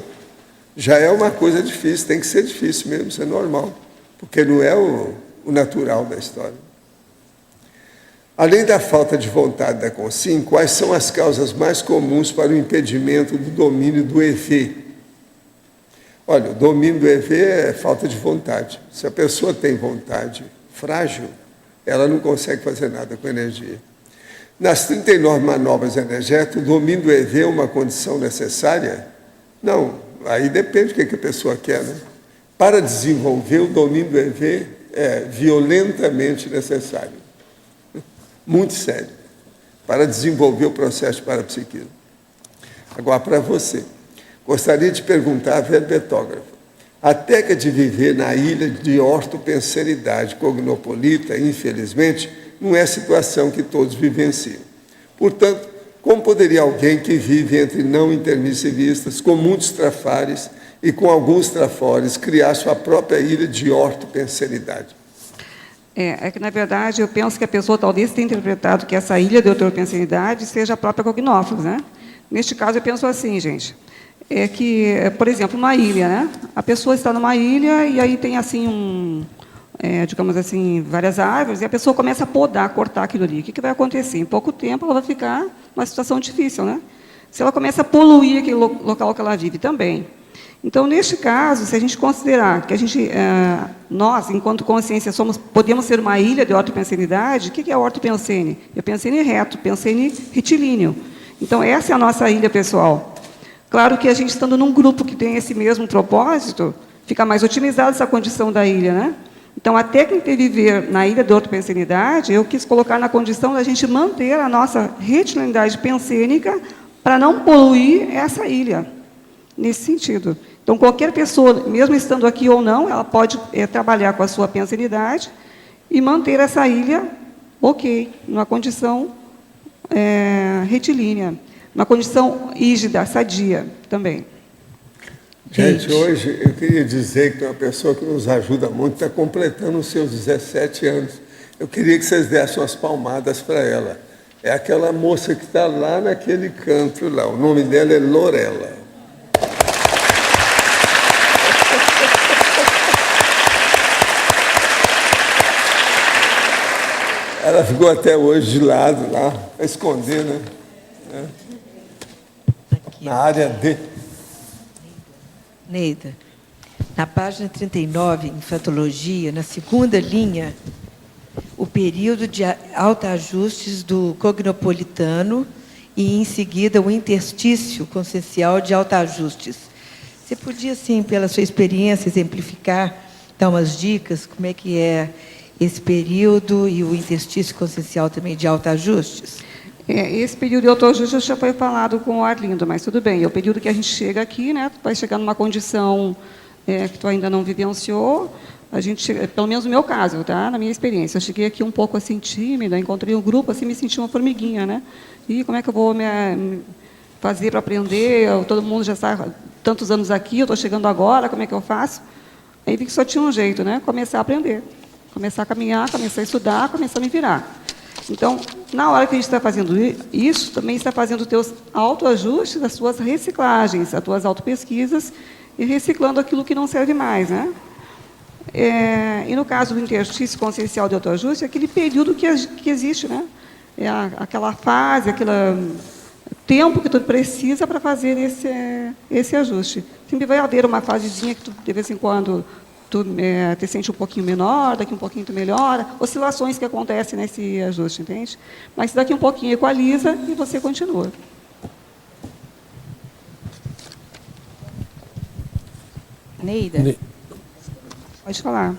Já é uma coisa difícil, tem que ser difícil mesmo, isso é normal, porque não é o natural da história. Além da falta de vontade da consciência, quais são as causas mais comuns para o impedimento do domínio do EV? Olha, o domínio do EV é falta de vontade. Se a pessoa tem vontade frágil, ela não consegue fazer nada com energia. Nas 39 manobras energéticas, o domínio do EV é uma condição necessária? Não, aí depende do que a pessoa quer, né? Para desenvolver o domínio do EV é violentamente necessário. Muito sério, para desenvolver o processo de parapsiquismo. Agora, para você, gostaria de perguntar à verbetógrafa, a técnica de viver na ilha de ortopensenidade cognopolita, infelizmente, não é situação que todos vivenciam. Portanto, como poderia alguém que vive entre não intermissivistas, com muitos trafares e com alguns trafores, criar sua própria ilha de ortopensenidade? É que, na verdade, eu penso que a pessoa talvez tenha interpretado que essa ilha de ortopensenidade seja a própria Cognófilos, né? Neste caso, eu penso assim, gente, é que, por exemplo, uma ilha, né? A pessoa está numa ilha e aí tem, assim, digamos assim, várias árvores, e a pessoa começa a podar, cortar aquilo ali. O que vai acontecer? Em pouco tempo, ela vai ficar numa situação difícil, né? Se ela começa a poluir aquele local que ela vive também. Então, neste caso, se a gente considerar que nós, enquanto consciência, podemos ser uma ilha de ortopensenidade, o que é ortopensene? É pensene reto, pensene retilíneo. Então, essa é a nossa ilha pessoal. Claro que a gente, estando num grupo que tem esse mesmo propósito, fica mais otimizada essa condição da ilha, né? Então, a técnica de viver na ilha de ortopensenidade, eu quis colocar na condição da gente manter a nossa retilinidade pensênica para não poluir essa ilha, nesse sentido. Então, qualquer pessoa, mesmo estando aqui ou não, ela pode trabalhar com a sua pensenidade e manter essa ilha, numa condição retilínea, uma condição rígida, sadia também. Gente, hoje eu queria dizer que tem uma pessoa que nos ajuda muito, está completando os seus 17 anos. Eu queria que vocês dessem umas palmadas para ela. É aquela moça que está lá naquele canto lá. O nome dela é Lorela. Ela ficou até hoje de lado lá, para esconder, né? Na área D. Neida, na página 39, em Fatologia, na segunda linha, o período de autoajustes do cognopolitano e, em seguida, o interstício consciencial de autoajustes. Você podia, assim, pela sua experiência, exemplificar, dar umas dicas, como é que é esse período e o interstício consciencial também de autoajustes? Esse período de autoajuste já foi falado com o Arlindo, mas tudo bem. É o período que a gente chega aqui, né? Vai chegar numa condição que tu ainda não vivenciou. A gente chega, pelo menos no meu caso, tá? Na minha experiência, eu cheguei aqui um pouco assim tímida, encontrei um grupo, assim me senti uma formiguinha, né? E como é que eu vou me fazer para aprender? Todo mundo já está tantos anos aqui, eu estou chegando agora, como é que eu faço? Aí vi que só tinha um jeito, né? Começar a aprender, começar a caminhar, começar a estudar, começar a me virar. Então, na hora que a gente está fazendo isso, também está fazendo os teus autoajustes, as tuas reciclagens, as tuas autopesquisas e reciclando aquilo que não serve mais, né? E no caso do interstício consciencial de autoajuste, é aquele período que existe, né? aquela fase, aquele tempo que tu precisa para fazer esse ajuste. Sempre vai haver uma fasezinha que tu, de vez em quando tu te sente um pouquinho menor, daqui um pouquinho tu melhora, oscilações que acontecem nesse ajuste, entende? Mas daqui um pouquinho equaliza e você continua. Neida. Pode falar.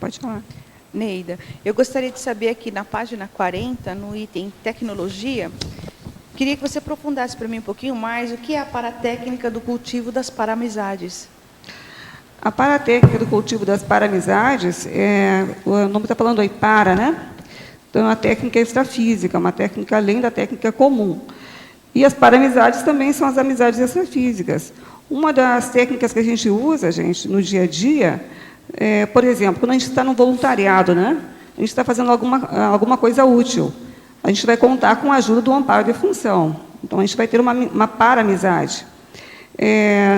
Pode falar. Neida, eu gostaria de saber aqui na página 40, no item tecnologia, queria que você aprofundasse para mim um pouquinho mais o que é a paratécnica do cultivo das paramizades. A paratécnica do cultivo das paramizades, o nome está falando aí para, né? Então, é uma técnica extrafísica, uma técnica além da técnica comum. E as paramizades também são as amizades extrafísicas. Uma das técnicas que a gente usa, gente, no dia a dia, por exemplo, quando a gente está no voluntariado, né? A gente está fazendo alguma coisa útil. A gente vai contar com a ajuda do amparo de função. Então, a gente vai ter uma paramizade.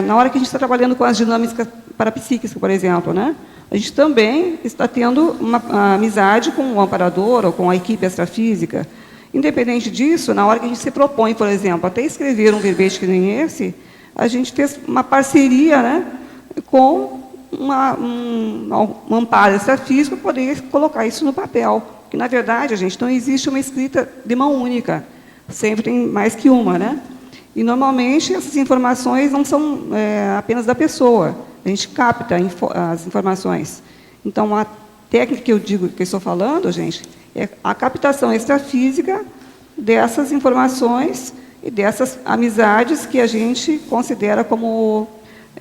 Na hora que a gente está trabalhando com as dinâmicas parapsíquicas, por exemplo, né? A gente também está tendo uma amizade com o amparador ou com a equipe extrafísica. Independente disso, na hora que a gente se propõe, por exemplo, até escrever um verbete que nem esse, a gente fez uma parceria, né, com um amparo extrafísico para poder colocar isso no papel. Porque, na verdade, gente, não existe uma escrita de mão única. Sempre tem mais que uma, né? E, normalmente, essas informações não são apenas da pessoa. A gente capta as informações. Então, a técnica que eu digo, que eu estou falando, gente, é a captação extrafísica dessas informações e dessas amizades que a gente considera como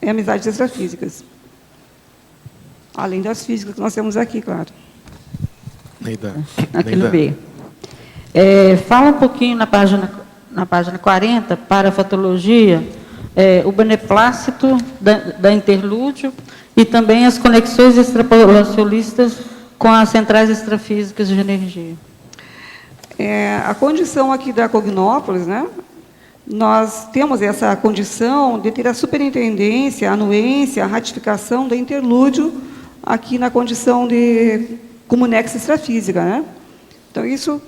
amizades extrafísicas. Além das físicas que nós temos aqui, claro. Neida. Aqui no B. Fala um pouquinho na página 40, para a fatologia, o beneplácito da interlúdio e também as conexões extrapolacionistas com as centrais extrafísicas de energia. A condição aqui da Cognópolis, né? Nós temos essa condição de ter a superintendência, a anuência, a ratificação da interlúdio aqui na condição de como nexo extrafísica, né? Então, isso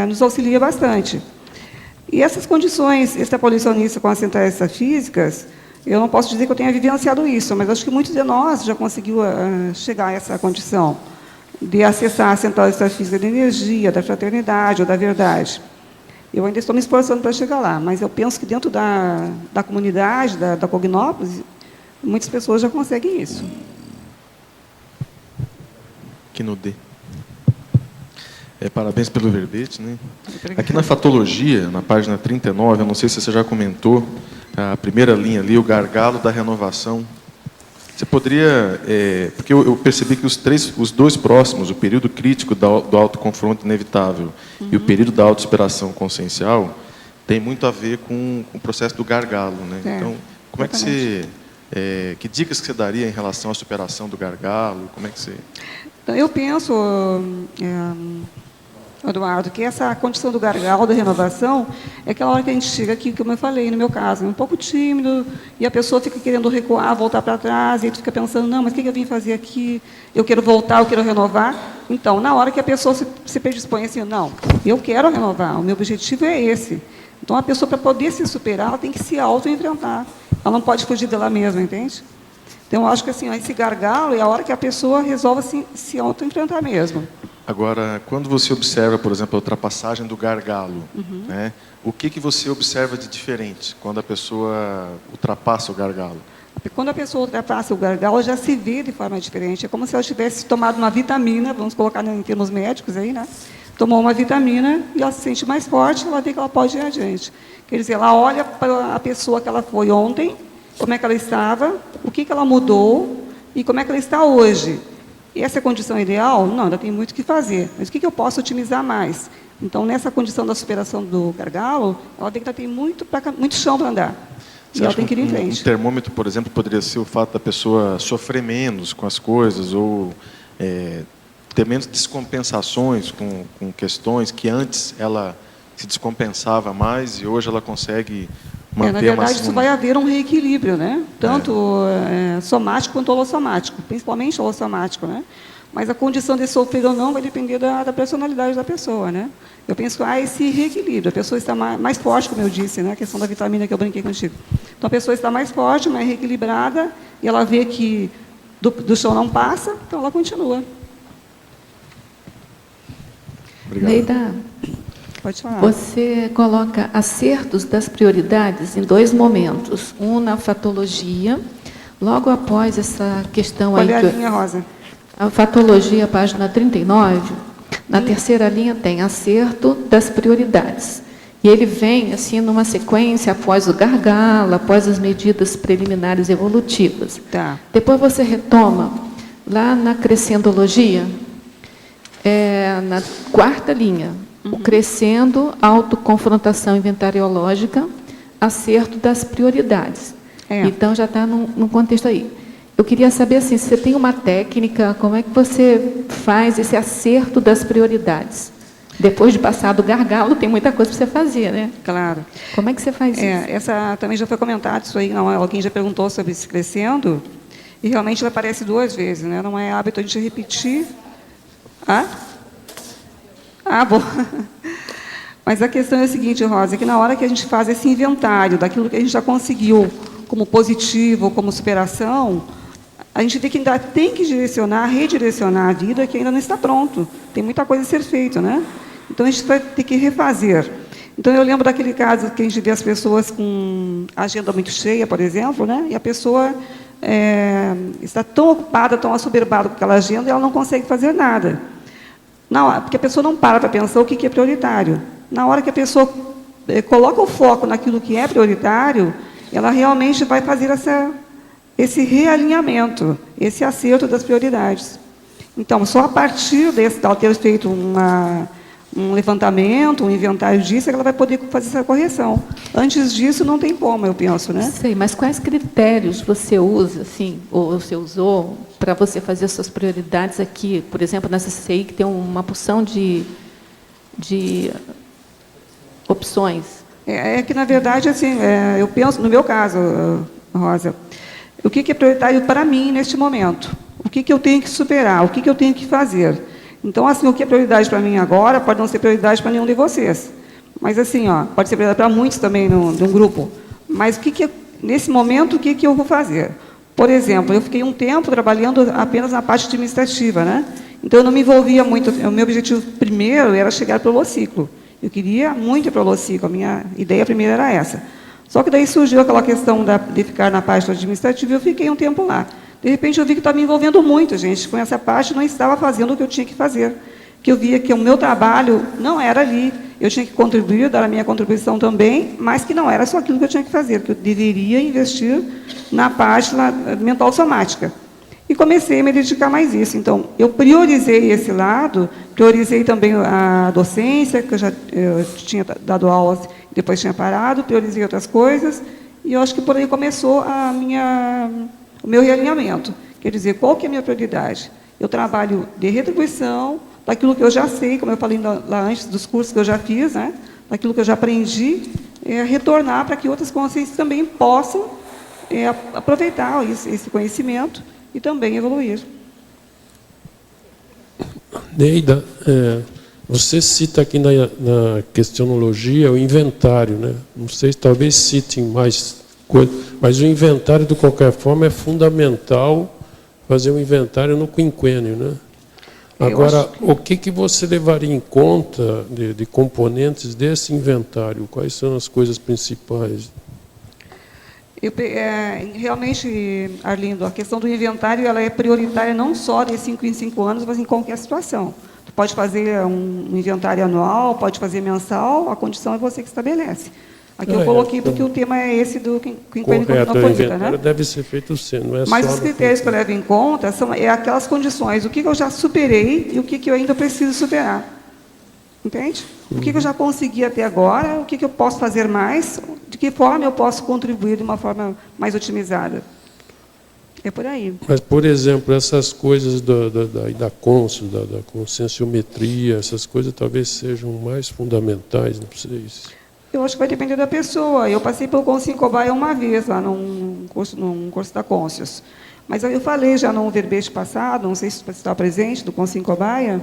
nos auxilia bastante. E essas condições extrapolacionistas com as centrais extrafísicas, eu não posso dizer que eu tenha vivenciado isso, mas acho que muitos de nós já conseguiu chegar a essa condição de acessar a central extrafísica de energia, da fraternidade ou da verdade. Eu ainda estou me esforçando para chegar lá, mas eu penso que dentro da comunidade, da Cognópolis, muitas pessoas já conseguem isso. Aqui no D. Parabéns pelo verbete, né? Aqui na fatologia, na página 39, eu não sei se você já comentou, a primeira linha ali, o gargalo da renovação. Você poderia, porque eu percebi que os dois próximos, o período crítico do autoconfronto inevitável e o período da autossuperação consciencial, tem muito a ver com o processo do gargalo, né? Então, como é que você, que dicas que você daria em relação à superação do gargalo? Como é que você... Então, eu penso, Eduardo, que essa condição do gargalo, da renovação, é aquela hora que a gente chega aqui, como eu falei, no meu caso, um pouco tímido, e a pessoa fica querendo recuar, voltar para trás, e aí tu fica pensando, não, mas o que eu vim fazer aqui? Eu quero voltar, eu quero renovar. Então, na hora que a pessoa se predispõe assim, não, eu quero renovar, o meu objetivo é esse. Então, a pessoa, para poder se superar, ela tem que se auto-enfrentar. Ela não pode fugir dela mesma, entende? Então, eu acho que assim, esse gargalo é a hora que a pessoa resolve se auto-enfrentar mesmo. Agora, quando você observa, por exemplo, a ultrapassagem do gargalo, né, o que você observa de diferente quando a pessoa ultrapassa o gargalo? Quando a pessoa ultrapassa o gargalo, ela já se vê de forma diferente. É como se ela tivesse tomado uma vitamina, vamos colocar em termos médicos aí, né? Tomou uma vitamina e ela se sente mais forte, ela vê que ela pode ir adiante. Quer dizer, ela olha para a pessoa que ela foi ontem, como é que ela estava, o que ela mudou e como é que ela está hoje. E essa é a condição ideal? Não, ainda tem muito o que fazer. Mas o que eu posso otimizar mais? Então, nessa condição da superação do gargalo, ela tem que ter muito chão para andar. Você acha que um termômetro, por exemplo, poderia ser o fato da pessoa sofrer menos com as coisas ou ter menos descompensações com questões que antes ela se descompensava mais e hoje ela consegue manter a na verdade, máxima. isso vai haver um reequilíbrio, né? Tanto somático quanto holossomático, principalmente holossomático, né? Mas a condição de sofrer ou não vai depender da personalidade da pessoa, né? Eu penso que há esse reequilíbrio. A pessoa está mais forte, como eu disse, né? A questão da vitamina que eu brinquei contigo. Então, a pessoa está mais forte, mais reequilibrada, e ela vê que do chão não passa, então ela continua. Obrigado. Neida, pode falar. Você coloca acertos das prioridades em 2 momentos. Um na fatologia, logo após essa questão Qual aí... é a linha, Rosa? A fatologia, página 39, na terceira linha tem acerto das prioridades. E ele vem, assim, numa sequência, após o gargalo, após as medidas preliminares evolutivas. Tá. Depois você retoma, lá na crescendologia, na 4ª linha, o crescendo, autoconfrontação inventariológica, acerto das prioridades. Então, já está num contexto aí. Eu queria saber, assim, se você tem uma técnica, como é que você faz esse acerto das prioridades? Depois de passar do gargalo, tem muita coisa para você fazer, né? Claro. Como é que você faz isso? Essa também já foi comentado, isso aí, não, alguém já perguntou sobre esse crescendo, e realmente ela aparece 2 vezes, né? Não é hábito a gente repetir. Bom. Mas a questão é a seguinte, Rosa, que na hora que a gente faz esse inventário daquilo que a gente já conseguiu como positivo, como superação, a gente vê que ainda tem que redirecionar a vida, que ainda não está pronto. Tem muita coisa a ser feita, né? Então, a gente vai ter que refazer. Então, eu lembro daquele caso que a gente vê as pessoas com a agenda muito cheia, por exemplo, né? E a pessoa está tão ocupada, tão assoberbada com aquela agenda, e ela não consegue fazer nada. Porque a pessoa não para pensar o que é prioritário. Na hora que a pessoa coloca o foco naquilo que é prioritário, ela realmente vai fazer esse realinhamento, esse acerto das prioridades. Então, só a partir desse tal ter feito um levantamento, um inventário disso, é que ela vai poder fazer essa correção. Antes disso, não tem como, eu penso, né? Sei, mas quais critérios você usa, assim, ou você usou, para você fazer as suas prioridades aqui? Por exemplo, nessa CCI, que tem uma porção de opções. Que, na verdade, assim, eu penso, no meu caso, Rosa, o que é prioritário para mim neste momento? O que eu tenho que superar? O que eu tenho que fazer? Então, assim, o que é prioridade para mim agora pode não ser prioridade para nenhum de vocês. Mas, assim, pode ser prioridade para muitos também de um grupo. Mas, nesse momento, o que eu vou fazer? Por exemplo, eu fiquei um tempo trabalhando apenas na parte administrativa, né? Então, eu não me envolvia muito. O meu objetivo primeiro era chegar para o holociclo. Eu queria muito ir para o holociclo, a minha ideia primeira era essa. Só que daí surgiu aquela questão de ficar na parte administrativa e eu fiquei um tempo lá. De repente, eu vi que estava me envolvendo muito, gente, com essa parte, não estava fazendo o que eu tinha que fazer. Que eu via que o meu trabalho não era ali. Eu tinha que contribuir, dar a minha contribuição também, mas que não era só aquilo que eu tinha que fazer, que eu deveria investir na parte mental somática. E comecei a me dedicar mais a isso. Então, eu priorizei esse lado, priorizei também a docência, que eu tinha dado aulas e depois tinha parado, priorizei outras coisas, e eu acho que por aí começou o meu realinhamento. Quer dizer, qual que é a minha prioridade? Eu trabalho de retribuição, daquilo que eu já sei, como eu falei lá antes, dos cursos que eu já fiz, né? Daquilo que eu já aprendi, retornar para que outras consciências também possam aproveitar esse conhecimento e também evoluir. Neida, você cita aqui na questionologia o inventário, né? Não sei se talvez citem mais coisas, mas o inventário, de qualquer forma, é fundamental fazer um inventário no quinquênio, né? Agora, o que você levaria em conta de componentes desse inventário? Quais são as coisas principais? Realmente, Arlindo, a questão do inventário ela é prioritária não só de 5 em 5 anos, mas em qualquer situação. Tu pode fazer um inventário anual, pode fazer mensal, a condição é você que estabelece. Aqui eu coloquei porque o tema é esse do quinquênio cosmopolita, né? Deve ser feito sendo, não é mas só os critérios que eu levo em conta são aquelas condições, o que eu já superei e o que eu ainda preciso superar. Entende? O que eu já consegui até agora, o que eu posso fazer mais, de que forma eu posso contribuir de uma forma mais otimizada. É por aí. Mas, por exemplo, essas coisas da conscienciometria, essas coisas talvez sejam mais fundamentais, não sei se... Eu acho que vai depender da pessoa. Eu passei pelo Consim Cobaia uma vez, lá num curso da Conscius. Mas eu falei já no verbete passado, não sei se você está presente, do Consim Cobaia,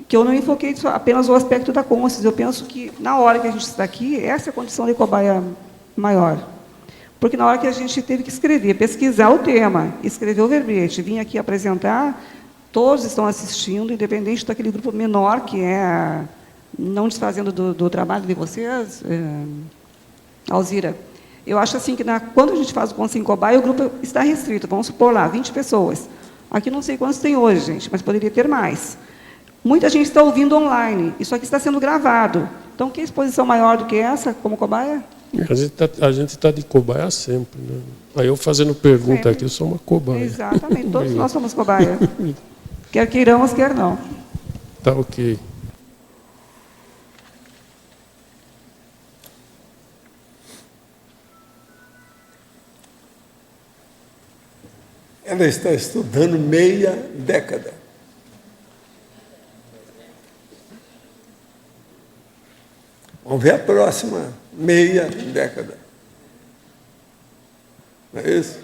que eu não enfoquei apenas o aspecto da Conscius. Eu penso que, na hora que a gente está aqui, essa é a condição de cobaia maior. Porque na hora que a gente teve que escrever, pesquisar o tema, escrever o verbete, vir aqui apresentar, todos estão assistindo, independente daquele grupo menor, que é, não desfazendo do trabalho de vocês, Alzira. Eu acho assim que quando a gente faz o Consim Cobaia, o grupo está restrito, vamos supor lá, 20 pessoas. Aqui não sei quantos tem hoje, gente, mas poderia ter mais. Muita gente está ouvindo online, isso aqui está sendo gravado. Então, que exposição maior do que essa, como cobaia? A gente está de cobaia sempre, né? Aí eu fazendo pergunta aqui, eu sou uma cobaia. Exatamente, todos nós somos cobaia. Quer queiramos, quer não. Tá ok. Ela está estudando meia década. Vamos ver a próxima meia década. Não é isso?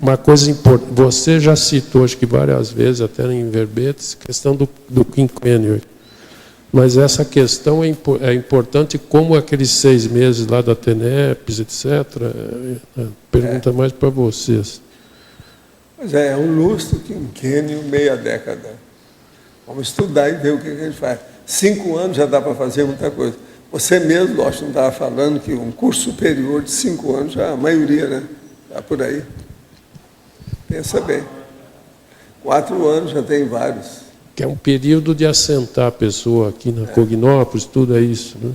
Uma coisa importante, você já citou, acho que várias vezes, até em verbetes, questão do quinquênio. Mas essa questão é importante, como aqueles 6 meses lá da TENEPS, etc. Pergunta mais para vocês. Pois é um lustro, quinquênio, meia década. Vamos estudar e ver o que a gente faz. 5 anos já dá para fazer muita coisa. Você mesmo, Lócio, não estava falando que um curso superior de 5 anos, já a maioria, né? Está por aí. Pensa bem. 4 anos já tem vários. Que é um período de assentar a pessoa aqui na Cognópolis, tudo é isso, né?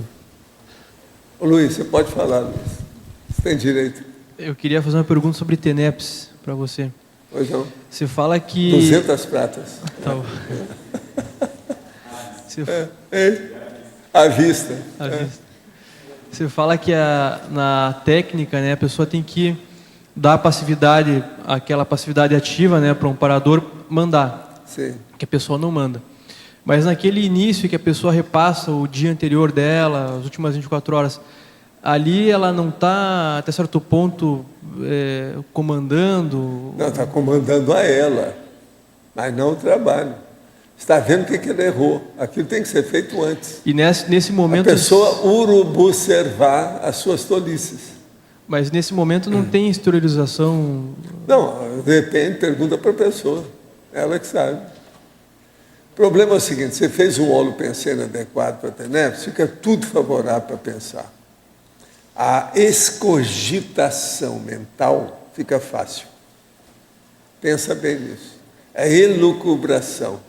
Ô, Luiz, você pode falar, Luiz. Você tem direito. Eu queria fazer uma pergunta sobre TENEPS para você. Pois não. Você fala que... 200 pratas. Tá bom. À vista. À vista. Você fala que na técnica, né, a pessoa tem que dar passividade, aquela passividade ativa, né, para um parador mandar. Sim. Que a pessoa não manda. Mas naquele início que a pessoa repassa o dia anterior dela, as últimas 24 horas, ali ela não está, até certo ponto, comandando? Não, está comandando a ela, mas não o trabalho. Está vendo o que ela errou. Aquilo tem que ser feito antes. E nesse momento... A pessoa urubucervar as suas tolices. Mas nesse momento não tem exteriorização? Não, depende, pergunta para a pessoa. Ela que sabe. O problema é o seguinte, você fez um holopensene adequado para a TENEPS, fica tudo favorável para pensar. A escogitação mental fica fácil. Pensa bem nisso. A elucubração.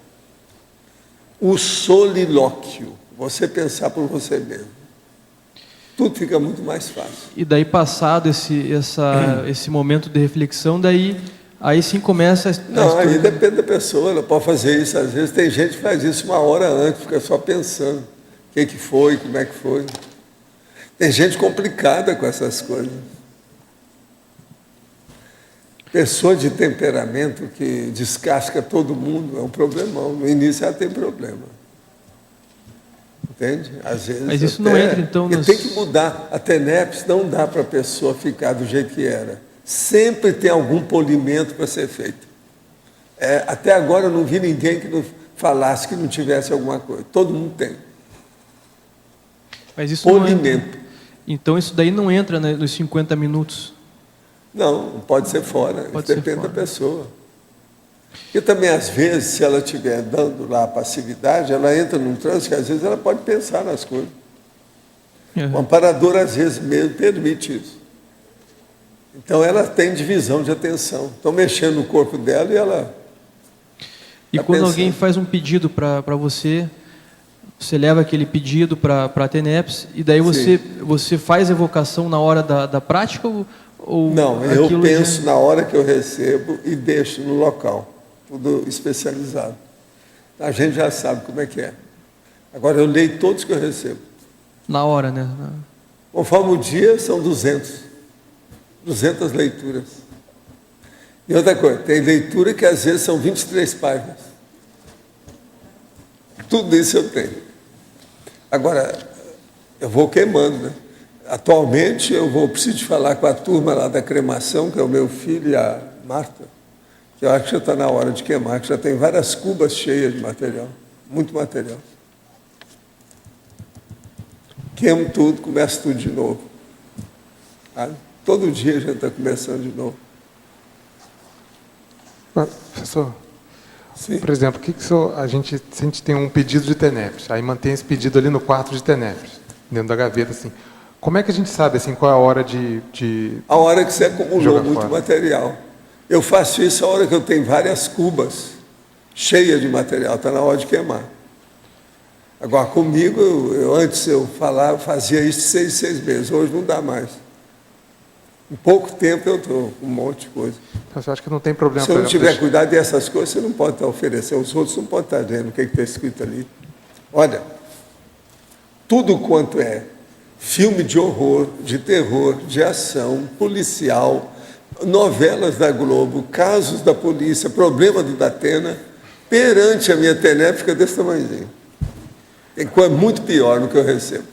O solilóquio. Você pensar por você mesmo. Tudo fica muito mais fácil. E daí, passado esse momento de reflexão, aí sim começa a... Não, aí depende da pessoa, ela pode fazer isso. Às vezes tem gente que faz isso 1 hora antes, fica só pensando o que foi, como é que foi. Tem gente complicada com essas coisas. Pessoa de temperamento que descasca todo mundo é um problemão. No início ela tem problema. Entende? Às vezes. Mas isso não entra, então... Tem que mudar. A TENEPS não dá para a pessoa ficar do jeito que era. Sempre tem algum polimento para ser feito. Até agora eu não vi ninguém que não falasse que não tivesse alguma coisa. Todo mundo tem. Mas isso polimento. Então isso daí não entra nos 50 minutos? Não, pode ser fora. Depende da pessoa. E também, às vezes, se ela estiver dando lá a passividade, ela entra num transe que às vezes ela pode pensar nas coisas. O amparador, às vezes, mesmo permite isso. Então, ela tem divisão de atenção. Estão mexendo no corpo dela e ela... E quando alguém faz um pedido para você, você leva aquele pedido para a TENEPS, e daí você faz a evocação na hora da prática? Ou não, eu penso na hora que eu recebo e deixo no local, tudo especializado. A gente já sabe como é que é. Agora, eu leio todos que eu recebo. Na hora, né? Conforme o dia, são 200 leituras. E outra coisa, tem leitura que às vezes são 23 páginas. Tudo isso eu tenho. Agora, eu vou queimando, né? Atualmente, preciso de falar com a turma lá da cremação, que é o meu filho e a Marta, que eu acho que já está na hora de queimar, que já tem várias cubas cheias de material, muito material. Queimo tudo, começo tudo de novo. Sabe? Todo dia a gente está começando de novo. Professor, sim. Por exemplo, se a gente tem um pedido de TENEPS, aí mantém esse pedido ali no quarto de TENEPS, dentro da gaveta, assim, como é que a gente sabe assim, qual é a hora de A hora que você acumulou muito material. Eu faço isso a hora que eu tenho várias cubas cheias de material, está na hora de queimar. Agora, comigo, antes eu fazia isso de 6 em 6 meses, hoje não dá mais. Em pouco tempo eu estou com um monte de coisa. Então, você acha que não tem problema? Se eu não tiver cuidado dessas coisas, você não pode estar oferecendo, os outros não podem estar vendo o que está escrito ali. Olha, tudo quanto é filme de horror, de terror, de ação, policial, novelas da Globo, casos da polícia, problema do Datena, perante a minha TENEP fica desse tamanhozinho. Tem coisa muito pior do que eu recebo.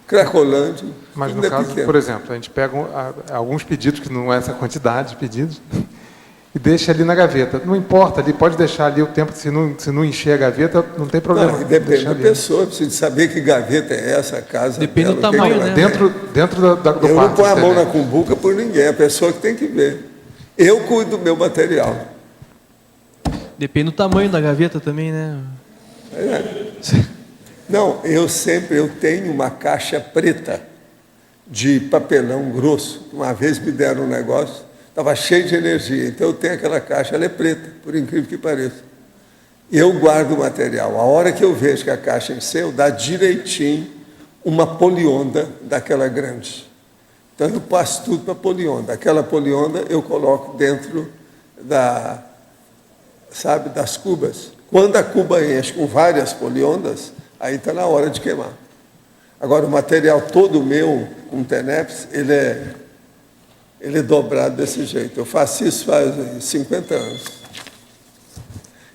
Cracolândia. Mas no caso, por exemplo, a gente pega alguns pedidos, que não é essa quantidade de pedidos, e deixa ali na gaveta. Não importa, ali pode deixar ali o tempo, se não encher a gaveta, não tem problema. Não, depende da pessoa, precisa saber que gaveta é essa, a casa. Depende do tamanho, né? Dentro do quarto. Eu não ponho a mão na cumbuca por ninguém, é a pessoa que tem que ver. Eu cuido do meu material. Depende do tamanho da gaveta também, né? Não, eu tenho uma caixa preta de papelão grosso. Uma vez me deram um negócio, estava cheio de energia, então eu tenho aquela caixa, ela é preta, por incrível que pareça. Eu guardo o material. A hora que eu vejo que a caixa encheu, dá direitinho uma polionda daquela grande. Então eu passo tudo para a polionda. Aquela polionda eu coloco dentro das cubas. Quando a cuba enche com várias poliondas, aí está na hora de queimar. Agora, o material todo meu, com TENEPS, ele é dobrado desse jeito. Eu faço isso faz 50 anos.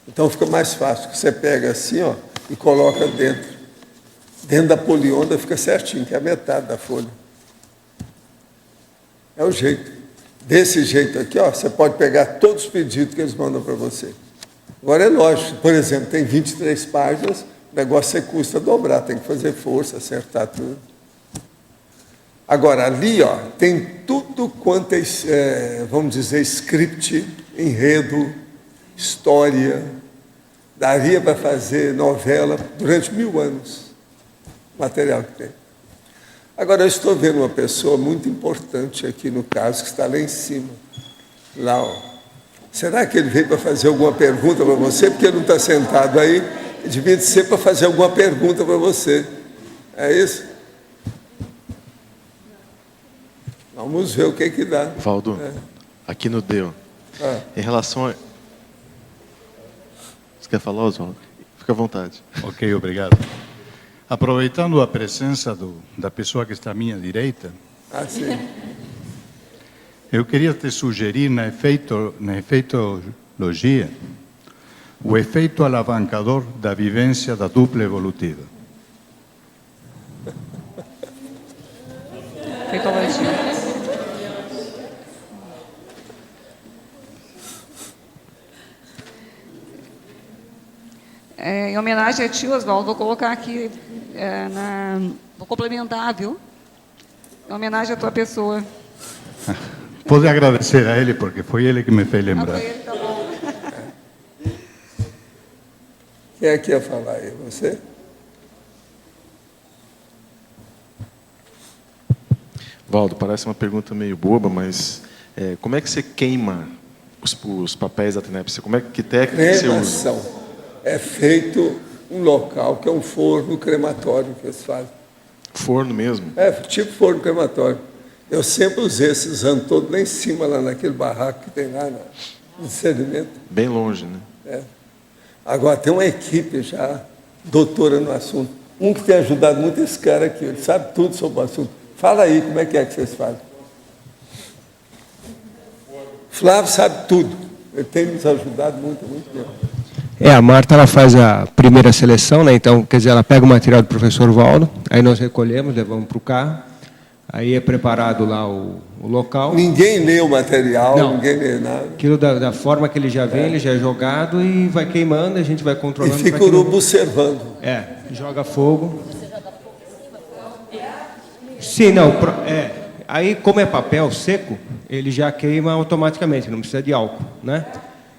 Então, fica mais fácil. Você pega assim, ó, e coloca dentro. Dentro da polionda fica certinho, que é a metade da folha. É o jeito. Desse jeito aqui, ó, você pode pegar todos os pedidos que eles mandam para você. Agora, é lógico. Por exemplo, tem 23 páginas, o negócio você custa dobrar, tem que fazer força, acertar tudo. Agora, ali, ó, tem tudo quanto é, vamos dizer, script, enredo, história. Daria para fazer novela durante 1000 anos. O material que tem. Agora, eu estou vendo uma pessoa muito importante aqui no caso, que está lá em cima. Lá, ó. Será que ele veio para fazer alguma pergunta para você? Porque ele não está sentado aí. Devia ser para fazer alguma pergunta para você. É isso? Vamos ver o que dá. Valdo, aqui no Deu. Em relação a... Você quer falar, Oswaldo? Fica à vontade. Ok, obrigado. Aproveitando a presença da pessoa que está à minha direita, sim. Eu queria te sugerir na efeitologia o efeito alavancador da vivência da dupla evolutiva. Efeitologia. Em homenagem a ti, Oswaldo, vou colocar aqui, vou complementar, viu? Em homenagem à tua pessoa. Pode agradecer a ele, porque foi ele que me fez lembrar. Tá bom. Quem é que ia falar aí? Você? Valdo, parece uma pergunta meio boba, mas como é que você queima os papéis da TENEPS? Que técnica você usa? É feito um local que é um forno crematório que eles fazem. Forno mesmo? É, tipo forno crematório. Eu sempre usei esses anos todos lá em cima, lá naquele barraco que tem lá no sedimento. Bem longe, né? É. Agora, tem uma equipe já, doutora no assunto. Um que tem ajudado muito esse cara aqui, ele sabe tudo sobre o assunto. Fala aí, como é que vocês fazem? Flávio sabe tudo. Ele tem nos ajudado muito, muito tempo. A Marta ela faz a primeira seleção, né? Então, quer dizer, ela pega o material do professor Valdo, aí nós recolhemos, levamos para o carro, aí é preparado lá o local. Ninguém lê o material, Não. ninguém lê nada. Aquilo da forma que ele já vem, ele já é jogado e vai queimando, a gente vai E controlando. fica o urubu observando. Joga fogo. Sim, não. Aí, como é papel seco, ele já queima automaticamente, não precisa de álcool, né?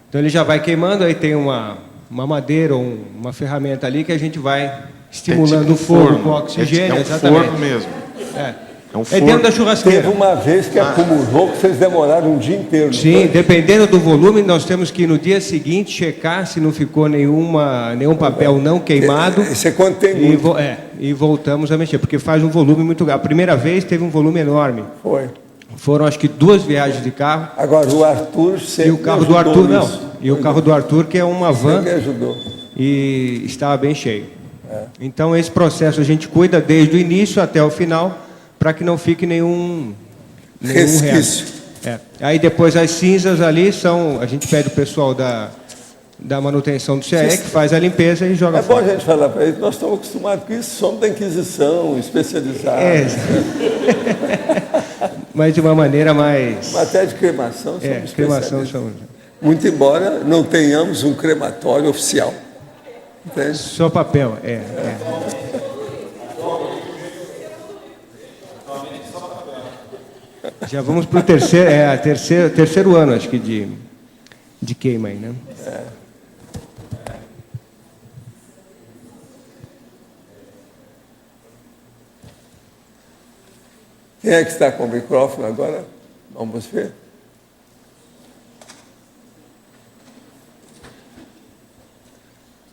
Então ele já vai queimando, aí tem uma madeira ou uma ferramenta ali que a gente vai estimulando tipo o fogo forno. com oxigênio. É um exatamente. forno mesmo. É um forno. dentro da churrasqueira. Teve uma vez que acumulou, que vocês demoraram um dia inteiro. Sim, dependendo do volume, nós temos que ir no dia seguinte checar se não ficou nenhum papel não queimado. Isso é quando tem muito. E voltamos a mexer, porque faz um volume muito grande. A primeira vez teve um volume enorme. Foi. Foram acho que 2 viagens de carro. Agora o Arthur sempre E o carro me do ajudou Arthur não. nisso. E o carro do Arthur, que é uma van. Sempre me ajudou. E estava bem cheio. Então esse processo a gente cuida desde o início até o final, para que não fique nenhum resquício. resto. Aí depois as cinzas ali são, a gente pede o pessoal da manutenção do CE, que faz a limpeza e joga É bom fora. a gente falar para eles, nós estamos acostumados com isso, somos da Inquisição, especializados. Mas de uma maneira mais... Até de cremação somos cremação especialistas. Muito embora não tenhamos um crematório oficial. Entende? Só papel, Já vamos para o terceiro ano, acho que, de queima aí, né? Quem é que está com o microfone agora? Vamos ver.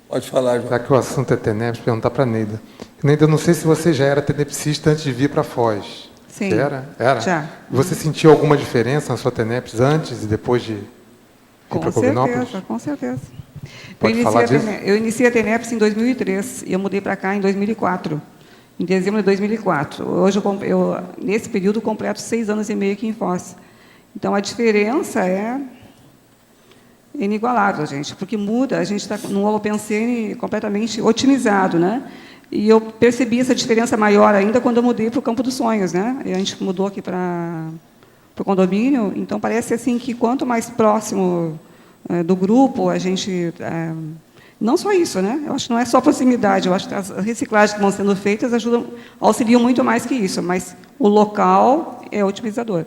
Pode falar, João. Já que o assunto é TENEPS, perguntar para a Neida. Neida, eu não sei se você já era tenepsista antes de vir para Foz. Sim. Você era? Já. Você sentiu alguma diferença na sua TENEPS antes e depois de ir para Cognópolis? Com certeza. Pode falar disso? Eu iniciei a TENEPS em 2003 e eu mudei para cá em 2004. Em dezembro de 2004. Hoje, nesse período, completo 6 anos e meio aqui em Foz. Então, a diferença é inigualável, gente, porque muda, a gente está num Holopensene completamente otimizado, né? E eu percebi essa diferença maior ainda quando eu mudei para o Campo dos Sonhos, né? E a gente mudou aqui para o condomínio, então parece assim que quanto mais próximo do grupo, a gente... não só isso, né? Eu acho que não é só proximidade, eu acho que as reciclagens que vão sendo feitas auxiliam muito mais que isso, mas o local é otimizador.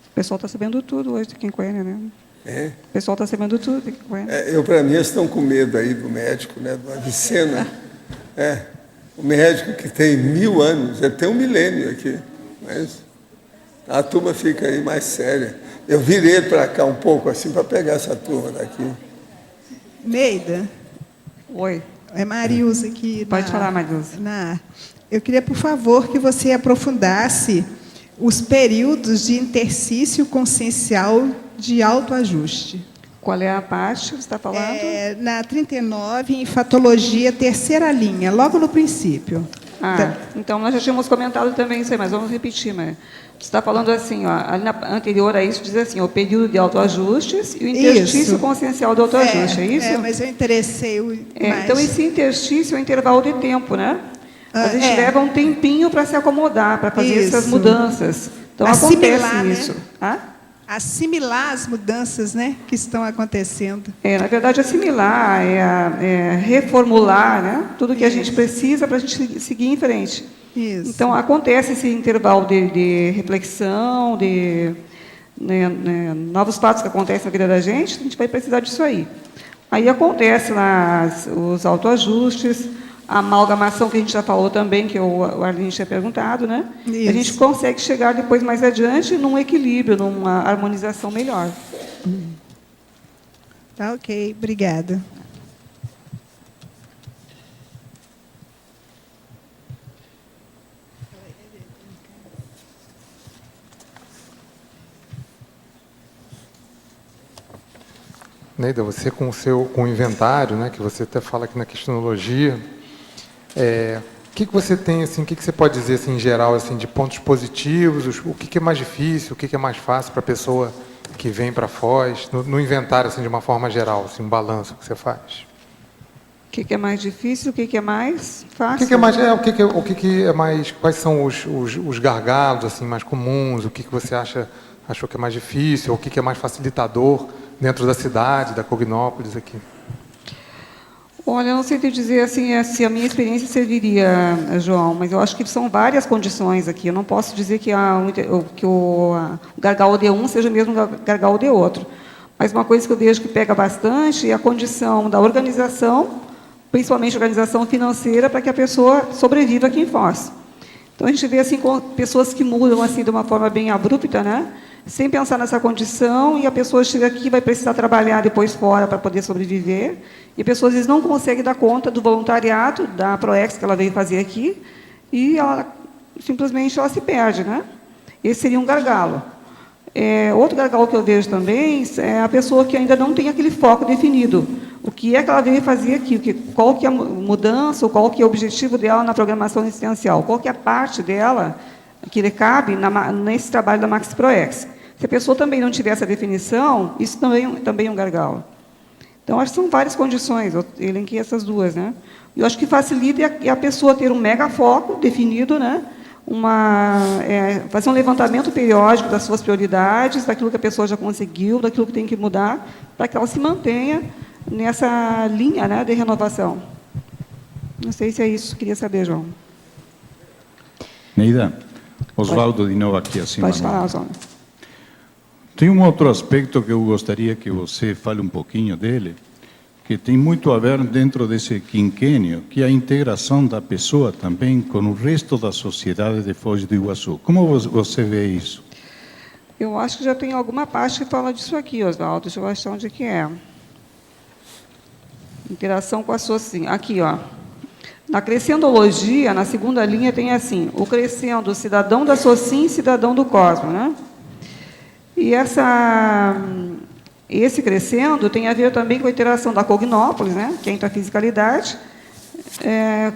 O pessoal está sabendo tudo hoje aqui em Goiânia, né? O pessoal está sabendo tudo aqui em Goiânia. Para mim, eles estão com medo aí do médico, né? Do Avicena. O médico que tem 1000 anos, ele tem 1 milênio aqui. Mas a turma fica aí mais séria. Eu virei para cá um pouco, assim, para pegar essa turma daqui. Neida. Oi. É Marilza aqui. Pode falar, Marilza. Eu queria, por favor, que você aprofundasse os períodos de interstício consciencial de autoajuste. Qual é a parte que você está falando? Na 39, em Fatologia, terceira linha, logo no princípio. Então, nós já tínhamos comentado também isso aí, mas vamos repetir. Você está falando assim, ali anterior a isso, diz assim, o período de autoajustes e o interstício consciencial do autoajuste, é isso? Mas eu interessei mais. Então, esse interstício é um intervalo de tempo, né? A gente leva um tempinho para se acomodar, para fazer essas mudanças. Então, acontece isso. Assimilar as mudanças, né, que estão acontecendo. Na verdade, assimilar, reformular, né, tudo que a gente precisa para a gente seguir em frente. Isso. Então, acontece esse intervalo de reflexão, de novos fatos que acontecem na vida da gente, a gente vai precisar disso aí. Aí acontece lá os autoajustes, a amalgamação que a gente já falou também, que o Arlindo tinha perguntado, né? Isso. A gente consegue chegar depois, mais adiante, num equilíbrio, numa harmonização melhor. Tá ok, obrigada. Neida, você com o inventário, né, que você até fala aqui na questologia, o que você tem, assim, o que você pode dizer, assim, em geral, assim, de pontos positivos, o que é mais difícil, o que é mais fácil para a pessoa que vem para Foz, no inventário, assim, de uma forma geral, assim, um balanço que você faz? O que é mais difícil, o que é mais fácil? O que é mais, quais são os gargalos, assim, mais comuns, o que você achou que é mais difícil, o que é mais facilitador dentro da cidade, da Cognópolis aqui? Olha, eu não sei te dizer assim, se a minha experiência serviria, João, mas eu acho que são várias condições aqui. Eu não posso dizer que o gargalo de um seja o mesmo gargalo de outro. Mas uma coisa que eu vejo que pega bastante é a condição da organização, principalmente a organização financeira, para que a pessoa sobreviva aqui em Foz. Então, a gente vê assim, com pessoas que mudam assim, de uma forma bem abrupta, né? Sem pensar nessa condição, e a pessoa chega aqui e vai precisar trabalhar depois fora para poder sobreviver, e a pessoa às vezes não consegue dar conta do voluntariado, da Proex que ela veio fazer aqui, e ela simplesmente ela se perde, né? Esse seria um gargalo. Outro gargalo que eu vejo também é a pessoa que ainda não tem aquele foco definido. O que é que ela veio fazer aqui? Qual que é a mudança, ou qual que é o objetivo dela na programação assistencial? Qual que é a parte dela que lhe cabe nesse trabalho da Max Proex? Se a pessoa também não tiver essa definição, isso também é um gargalo. Então, acho que são várias condições, eu elenquei essas duas, né? Eu acho que facilita a pessoa ter um mega foco definido, né? Fazer um levantamento periódico das suas prioridades, daquilo que a pessoa já conseguiu, daquilo que tem que mudar, para que ela se mantenha nessa linha, né, de renovação. Não sei se é isso, queria saber, João. Neida, Oswaldo de novo aqui acima. Pode falar, Oswaldo. Tem um outro aspecto que eu gostaria que você fale um pouquinho dele, que tem muito a ver dentro desse quinquênio, que é a integração da pessoa também com o resto da sociedade de Foz do Iguaçu. Como você vê isso? Eu acho que já tem alguma parte que fala disso aqui, Oswaldo. Deixa eu achar onde que é. Interação com a sociedade. Aqui, ó. Na crescendologia, na segunda linha, tem assim, o crescendo, cidadão da Socim, cidadão do Cosmo, né? E esse crescendo tem a ver também com a interação da Cognópolis, né, que é a intrafisicalidade,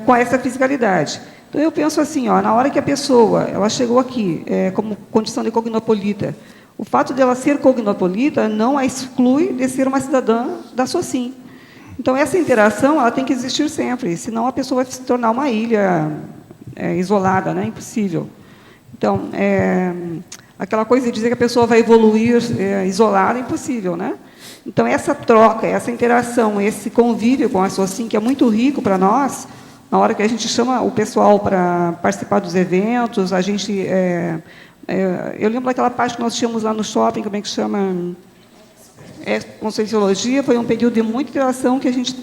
com essa fisicalidade. Então, eu penso assim, ó, na hora que a pessoa ela chegou aqui como condição de cognopolita, o fato dela ser cognopolita não a exclui de ser uma cidadã da Socim. Então, essa interação ela tem que existir sempre, senão a pessoa vai se tornar uma ilha isolada, né, impossível. Então, aquela coisa de dizer que a pessoa vai evoluir isolada é impossível, né? Então, essa troca, essa interação, esse convívio com a Socim, que é muito rico para nós, na hora que a gente chama o pessoal para participar dos eventos, a gente... eu lembro daquela parte que nós tínhamos lá no shopping, como é que chama? Conscienciologia, foi um período de muita interação que a gente,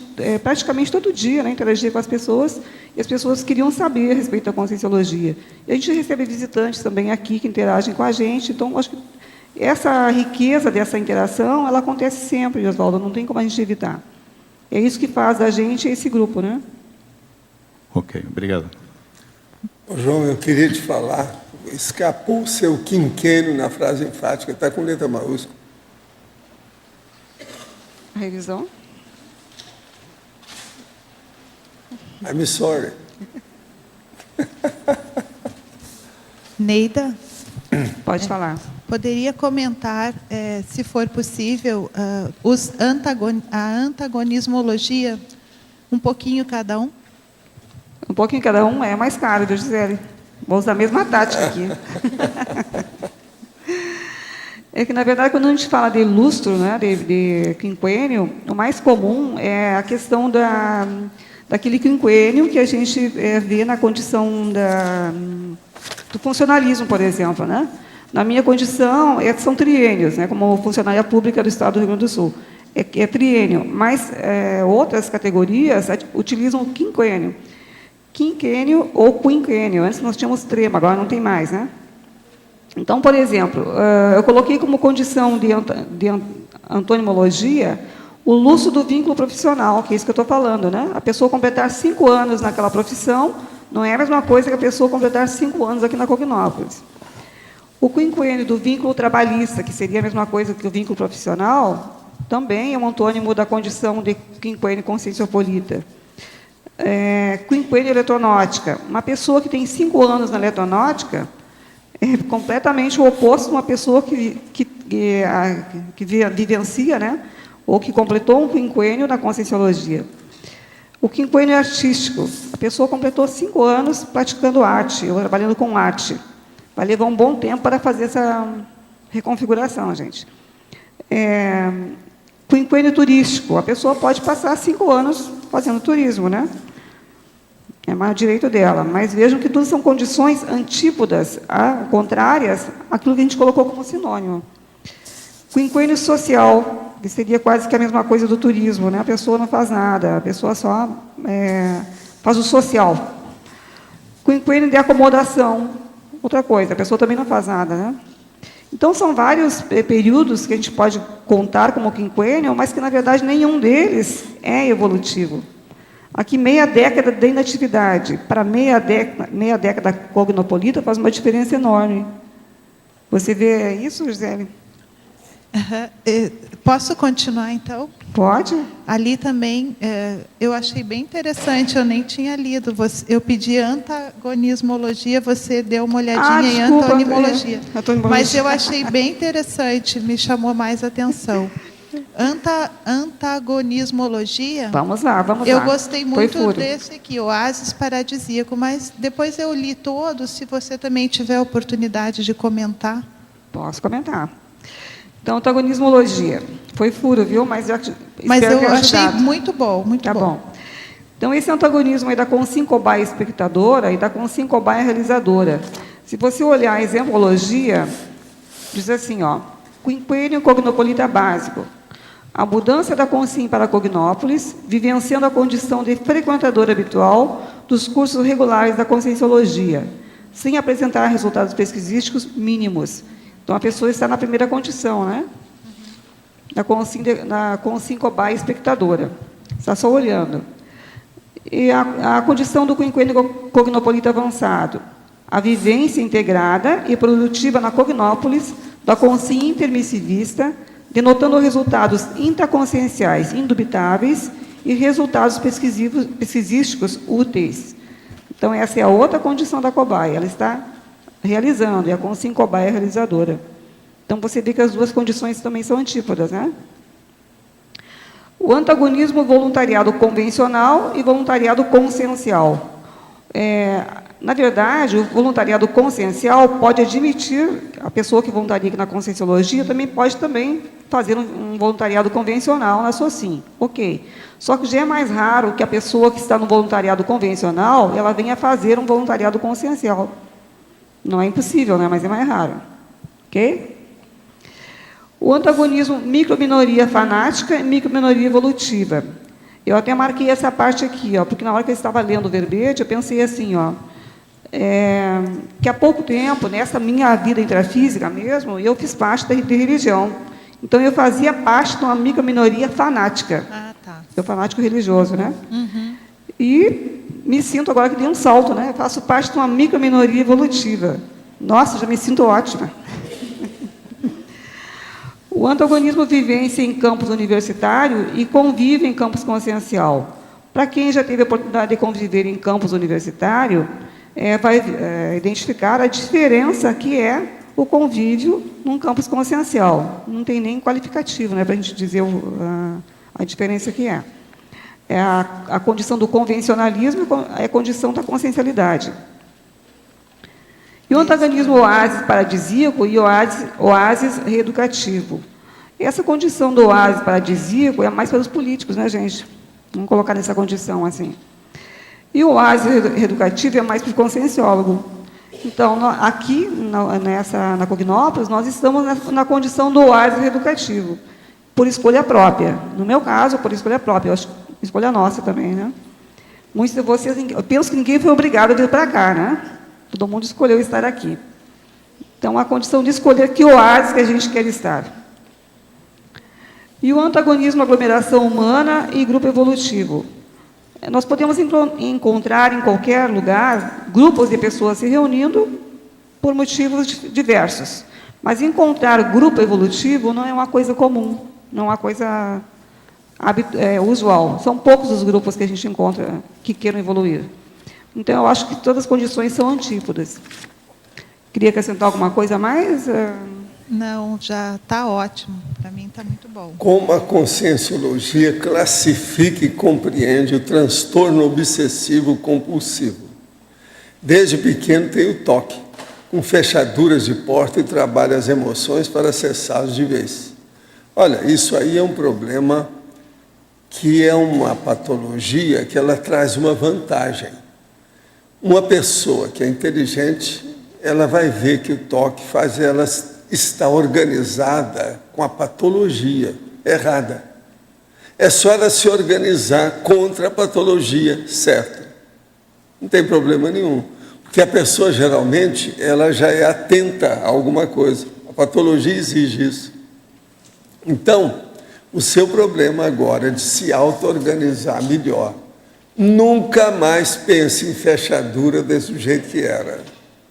praticamente todo dia, né, interagia com as pessoas, e as pessoas queriam saber a respeito da Conscienciologia. E a gente recebe visitantes também aqui que interagem com a gente, então, acho que essa riqueza dessa interação, ela acontece sempre, Oswaldo, não tem como a gente evitar. É isso que faz da gente esse grupo, né? Ok, obrigado. João, eu queria te falar, escapou o seu quinquênio na frase enfática, está com letra maiúscula. A revisão? I'm sorry. Neida? Pode falar. Poderia comentar, se for possível, a antagonismologia, um pouquinho cada um? Um pouquinho cada um é mais caro, viu, Gisele? Vou usar a mesma tática aqui. É que, na verdade, quando a gente fala de lustro, né, de quinquênio, o mais comum é a questão daquele quinquênio que a gente vê na condição do funcionalismo, por exemplo, né? Na minha condição, são triênios, né, como funcionária pública do Estado do Rio Grande do Sul. É triênio, mas outras categorias utilizam o quinquênio. Quinquênio ou quinquênio. Antes nós tínhamos trema, agora não tem mais, né? Então, por exemplo, eu coloquei como condição de antonimologia o lustro do vínculo profissional, que é isso que eu estou falando, né? A pessoa completar 5 anos naquela profissão não é a mesma coisa que a pessoa completar 5 anos aqui na Cognópolis. O quinquênio do vínculo trabalhista, que seria a mesma coisa que o vínculo profissional, também é um antônimo da condição de quinquênio conscienciopolita. Quinquênio eletronáutica. Uma pessoa que tem 5 anos na eletronáutica é completamente o oposto de uma pessoa que vivencia, né, ou que completou um quinquênio na conscienciologia. O quinquênio artístico. A pessoa completou 5 anos praticando arte, ou trabalhando com arte. Vai levar um bom tempo para fazer essa reconfiguração, gente. Quinquênio turístico. A pessoa pode passar 5 anos fazendo turismo, né? É mais direito dela. Mas vejam que tudo são condições antípodas, contrárias àquilo que a gente colocou como sinônimo. Quinquênio social, que seria quase que a mesma coisa do turismo, né? A pessoa não faz nada, a pessoa só faz o social. Quinquênio de acomodação, outra coisa, a pessoa também não faz nada, né? Então, são vários períodos que a gente pode contar como quinquênio, mas que, na verdade, nenhum deles é evolutivo. Aqui, meia década de inatividade para meia década cognopolita faz uma diferença enorme. Você vê isso, Gisele? Posso continuar, então? Pode. Ali também, eu achei bem interessante, eu nem tinha lido. Eu pedi antagonismologia, você deu uma olhadinha em antonimologia. Mas eu achei bem interessante, me chamou mais atenção. Antagonismologia. Vamos lá. Eu gostei muito desse aqui, oásis paradisíaco, mas depois eu li todo, se você também tiver a oportunidade de comentar. Posso comentar. Então, antagonismologia. Foi furo, viu? Mas eu achei muito bom, muito bom. Então, esse antagonismo aí da consincobaia espectadora e da consincobaia realizadora. Se você olhar a exemplologia, diz assim, ó, quinquênio cognopolita básico. A mudança da consim para cognópolis, vivenciando a condição de frequentador habitual dos cursos regulares da conscienciologia, sem apresentar resultados pesquisísticos mínimos. Então, a pessoa está na primeira condição, né? Na consincobaia espectadora. Está só olhando. E a condição do quinquênio cognopolita avançado. A vivência integrada e produtiva na cognópolis da consim intermissivista, denotando resultados intraconscienciais indubitáveis e resultados pesquisísticos úteis. Então, essa é a outra condição da cobaia. Ela está realizando, e a consincobaia realizadora. Então, você vê que as duas condições também são antípodas, né? O antagonismo voluntariado convencional e voluntariado consciencial. Na verdade, o voluntariado consciencial pode admitir, a pessoa que voluntaria aqui na conscienciologia também pode fazer um voluntariado convencional na SOCIM. Ok. Só que já é mais raro que a pessoa que está no voluntariado convencional, ela venha fazer um voluntariado consciencial. Não é impossível, né? Mas é mais raro. Ok? O antagonismo microminoria fanática e microminoria evolutiva. Eu até marquei essa parte aqui, ó, porque na hora que eu estava lendo o verbete, eu pensei assim, ó, que há pouco tempo, nessa minha vida intrafísica mesmo, eu fiz parte de religião. Então, eu fazia parte de uma microminoria fanática. Eu fanático religioso, né? Uhum. E me sinto agora que dei um salto, né? Eu faço parte de uma microminoria evolutiva. Nossa, já me sinto ótima. O antagonismo vivência em campus universitário e convive em campus consciencial. Para quem já teve a oportunidade de conviver em campus universitário, vai identificar a diferença que é o convívio num campus consciencial. Não tem nem qualificativo, né, para a gente dizer a diferença que é. É a condição do convencionalismo, é a condição da consciencialidade. E o antagonismo oásis paradisíaco e oásis reeducativo. Essa condição do oásis paradisíaco é mais para os políticos, né, gente? Vamos colocar nessa condição assim. E o oásis reeducativo é mais para o conscienciólogo. Então, aqui, na Cognópolis, nós estamos na condição do oásis reeducativo, por escolha própria. No meu caso, por escolha própria. Eu acho escolha nossa também, né? Muitos de vocês, eu penso que ninguém foi obrigado a vir para cá, né? Todo mundo escolheu estar aqui. Então, a condição de escolher que oásis que a gente quer estar. E o antagonismo, aglomeração humana e grupo evolutivo. Nós podemos encontrar em qualquer lugar grupos de pessoas se reunindo por motivos diversos. Mas encontrar grupo evolutivo não é uma coisa comum. Não há coisa usual. São poucos os grupos que a gente encontra que queiram evoluir. Então, eu acho que todas as condições são antípodas. Queria acrescentar alguma coisa a mais? Não, já está ótimo. Para mim está muito bom. Como a conscienciologia classifica e compreende o transtorno obsessivo compulsivo? Desde pequeno tem o toque, com fechaduras de porta e trabalha as emoções para acessá-los de vez. Olha, isso aí é um problema que é uma patologia que ela traz uma vantagem. Uma pessoa que é inteligente, ela vai ver que o toque faz ela estar organizada com a patologia errada. É só ela se organizar contra a patologia certa. Não tem problema nenhum. Porque a pessoa, geralmente, ela já é atenta a alguma coisa. A patologia exige isso. Então, o seu problema agora é de se auto-organizar melhor. Nunca mais pense em fechadura desse jeito que era.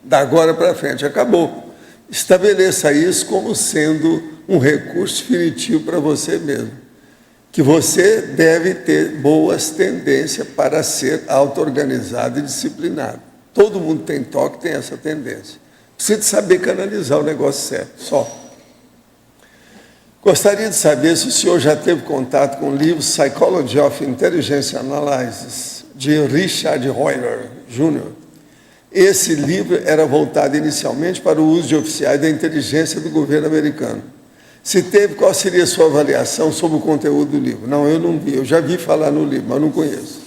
Da agora para frente, acabou. Estabeleça isso como sendo um recurso definitivo para você mesmo. Que você deve ter boas tendências para ser auto-organizado e disciplinado. Todo mundo tem toque, tem essa tendência. Precisa de saber canalizar o negócio certo, só. Gostaria de saber se o senhor já teve contato com o livro Psychology of Intelligence Analysis, de Richard Royer Jr. Esse livro era voltado inicialmente para o uso de oficiais da inteligência do governo americano. Se teve, qual seria a sua avaliação sobre o conteúdo do livro? Não, eu não vi, eu já vi falar no livro, mas não conheço.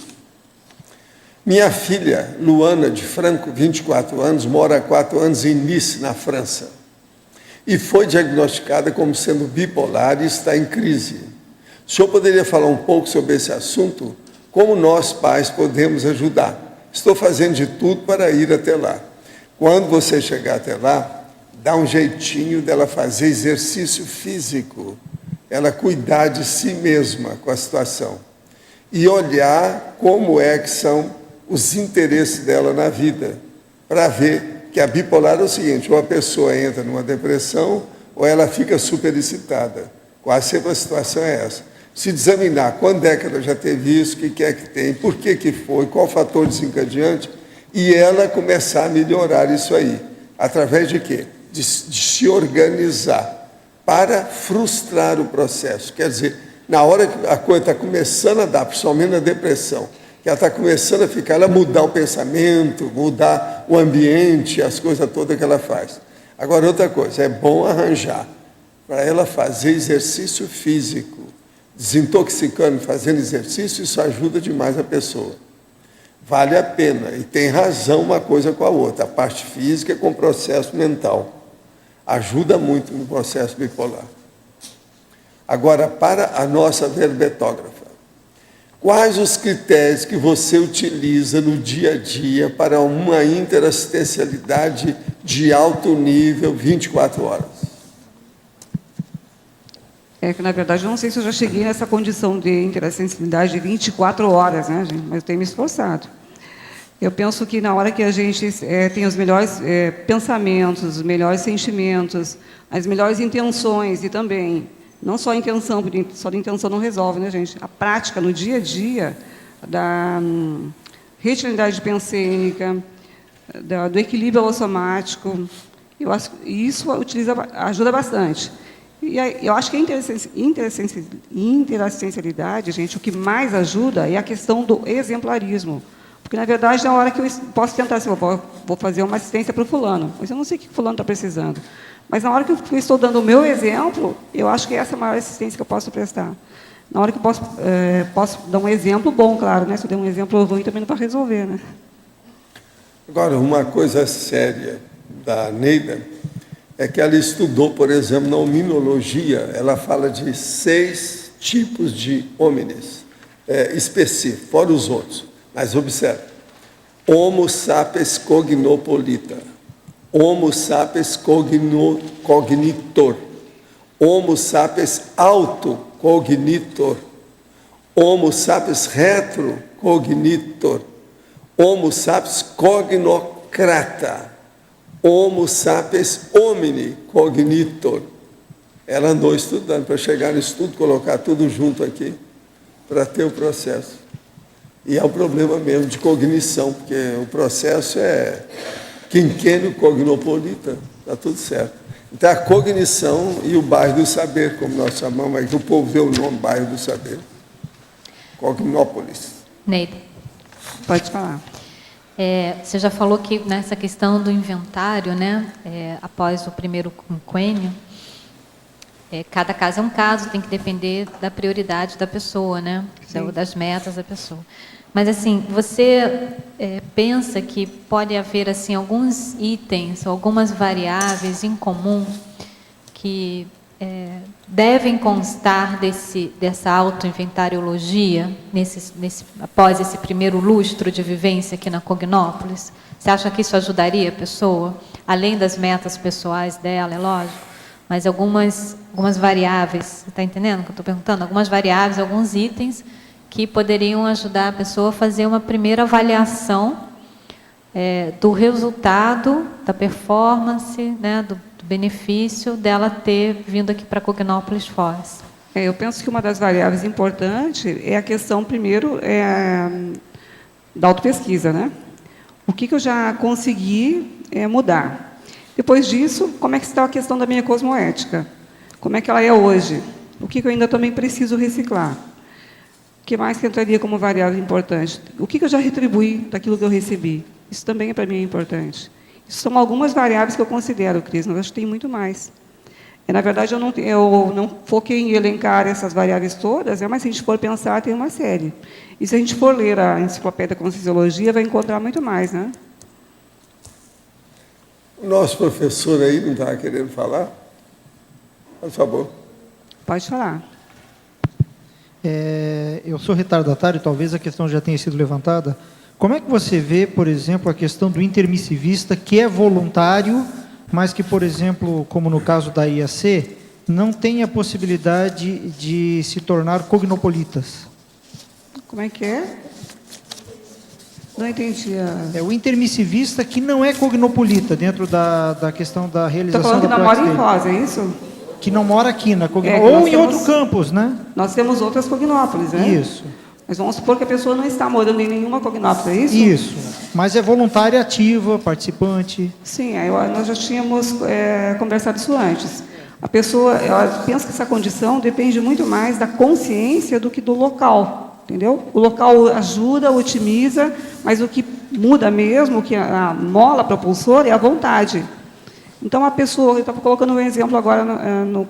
Minha filha, Luana de Franco, 24 anos, mora há 4 anos em Nice, na França, e foi diagnosticada como sendo bipolar e está em crise. O senhor poderia falar um pouco sobre esse assunto? Como nós, pais, podemos ajudar? Estou fazendo de tudo para ir até lá. Quando você chegar até lá, dá um jeitinho dela fazer exercício físico, ela cuidar de si mesma com a situação e olhar como é que são os interesses dela na vida, para ver que a bipolar é o seguinte: ou a pessoa entra numa depressão ou ela fica superexcitada. Quase sempre a situação é essa. Se examinar quando é que ela já teve isso, o que é que tem, por que foi, qual o fator desencadeante, e ela começar a melhorar isso aí. Através de quê? De se organizar para frustrar o processo. Quer dizer, na hora que a coisa está começando a dar, principalmente na depressão, que ela está começando a ficar, ela mudar o pensamento, mudar o ambiente, as coisas todas que ela faz. Agora, outra coisa, é bom arranjar para ela fazer exercício físico, desintoxicando, fazendo exercício, isso ajuda demais a pessoa. Vale a pena, e tem razão uma coisa com a outra, a parte física com o processo mental. Ajuda muito no processo bipolar. Agora, para a nossa verbetógrafa, quais os critérios que você utiliza no dia a dia para uma interassistencialidade de alto nível, 24 horas? É que, na verdade, eu não sei se eu já cheguei nessa condição de interassistencialidade de 24 horas, né, gente? Mas eu tenho me esforçado. Eu penso que na hora que a gente tem os melhores pensamentos, os melhores sentimentos, as melhores intenções e também, não só a intenção, porque só a intenção não resolve, né, gente? A prática no dia a dia da retinidade pensênica, do equilíbrio holossomático, eu acho que isso ajuda bastante. E eu acho que a interassistencialidade, gente, o que mais ajuda é a questão do exemplarismo. Porque, na verdade, na hora que eu posso tentar, assim, vou fazer uma assistência para o fulano, mas eu não sei o que o fulano está precisando. Mas, na hora que eu estou dando o meu exemplo, eu acho que essa é a maior assistência que eu posso prestar. Na hora que eu posso dar um exemplo bom, claro, né? Se eu der um exemplo ruim, também não vai resolver, né? Agora, uma coisa séria da Neida é que ela estudou, por exemplo, na hominologia, ela fala de 6 tipos de homines específicos, fora os outros. Mas observe, Homo sapiens cognopolita, Homo sapiens cognitor, Homo sapiens autocognitor, Homo sapiens retrocognitor, Homo sapiens cognocrata, Homo sapiens homini cognitor. Ela andou estudando para chegar no estudo, colocar tudo junto aqui, para ter o processo. E é o problema mesmo de cognição, porque o processo é quinquênio cognopolita, está tudo certo. Então, a cognição e o bairro do saber, como nós chamamos, aqui o povo vê o nome bairro do saber. Cognópolis. Neide. Pode falar. Você já falou que nessa questão do inventário, né, após o primeiro quinquênio, cada caso é um caso, tem que depender da prioridade da pessoa, né, das metas da pessoa. Mas, assim, você pensa que pode haver, assim, alguns itens, algumas variáveis em comum que devem constar dessa autoinventariologia após esse primeiro lustro de vivência aqui na Cognópolis? Você acha que isso ajudaria a pessoa? Além das metas pessoais dela, é lógico, mas algumas variáveis, você está entendendo o que eu estou perguntando? Algumas variáveis, alguns itens que poderiam ajudar a pessoa a fazer uma primeira avaliação do resultado, da performance, né, do benefício dela ter vindo aqui para Cognópolis Foz. Eu penso que uma das variáveis importantes é a questão, primeiro, da autopesquisa, né? O que eu já consegui mudar. Depois disso, como é que está a questão da minha cosmoética? Como é que ela é hoje? O que eu ainda também preciso reciclar? O que mais que entraria como variável importante? O que eu já retribuí daquilo que eu recebi? Isso também para mim é importante. Isso são algumas variáveis que eu considero, Cris, mas acho que tem muito mais. Na verdade, eu não foquei em elencar essas variáveis todas, mas se a gente for pensar, tem uma série. E se a gente for ler a Enciclopédia da Conscienciologia, vai encontrar muito mais, né? O nosso professor aí não estava querendo falar? Por favor. Pode falar. Eu sou retardatário, talvez a questão já tenha sido levantada. Como é que você vê, por exemplo, a questão do intermissivista, que é voluntário, mas que, por exemplo, como no caso da IAC, não tem a possibilidade de se tornar cognopolitas? Como é que é? Não entendi. É o intermissivista que não é cognopolita dentro da questão da realização da prática. Está falando que não mora em Foz, é isso? Que não mora aqui na Cognópolis, ou em outro campus, né? Nós temos outras Cognópolis, né? Isso. Mas vamos supor que a pessoa não está morando em nenhuma Cognópolis, é isso? Isso. Mas é voluntária, ativa, participante. Sim, nós já tínhamos conversado isso antes. A pessoa, ela pensa que essa condição depende muito mais da consciência do que do local, entendeu? O local ajuda, otimiza, mas o que muda mesmo, o que a mola propulsora é a vontade. Então, a pessoa, eu estava colocando um exemplo agora,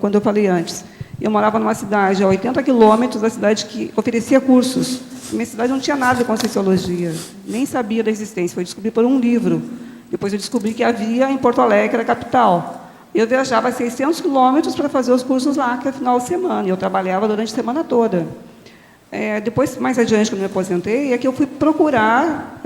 quando eu falei antes. Eu morava numa cidade a 80 quilômetros da cidade que oferecia cursos. Minha cidade não tinha nada de Conscienciologia, nem sabia da existência. Foi descobrir por um livro. Depois eu descobri que havia em Porto Alegre, a capital. Eu viajava 600 quilômetros para fazer os cursos lá, que é final de semana. E eu trabalhava durante a semana toda. Depois, mais adiante, quando eu me aposentei, é que eu fui procurar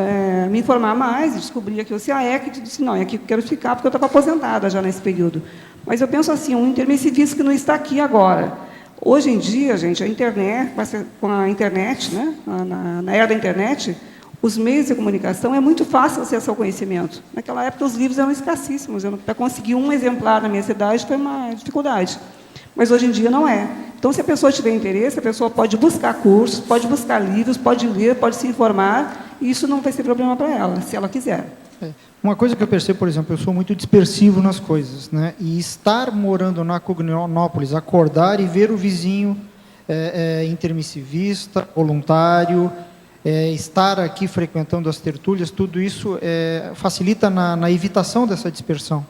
me informar mais, descobri aqui o CAEC, e disse, não, é aqui que eu quero ficar, porque eu estava aposentada já nesse período. Mas eu penso assim, um intermissivista que não está aqui agora. Hoje em dia, gente, a internet, com a internet, né, na era da internet, os meios de comunicação é muito fácil acesso ao conhecimento. Naquela época, os livros eram escassíssimos. Para conseguir um exemplar na minha cidade foi uma dificuldade. Mas hoje em dia não é. Então, se a pessoa tiver interesse, a pessoa pode buscar cursos, pode buscar livros, pode ler, pode se informar, e isso não vai ser problema para ela, se ela quiser. Uma coisa que eu percebo, por exemplo, eu sou muito dispersivo nas coisas, né? E estar morando na Cognópolis, acordar e ver o vizinho intermissivista, voluntário, estar aqui frequentando as tertúlias, tudo isso facilita na evitação dessa dispersão.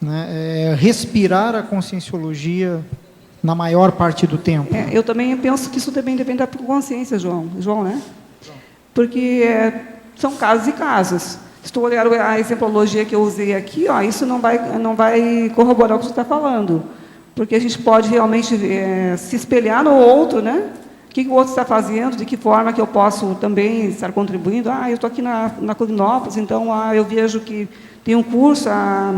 Né? Respirar a conscienciologia na maior parte do tempo. Eu também penso que isso também depende da consciência, João, né? Porque são casos e casos. Se tu olhar a exemplologia que eu usei aqui, isso não vai corroborar o que você está falando. Porque a gente pode realmente se espelhar no outro, né? O que o outro está fazendo, de que forma que eu posso também estar contribuindo. Eu estou aqui na Cognópolis, então eu vejo que tem um curso, a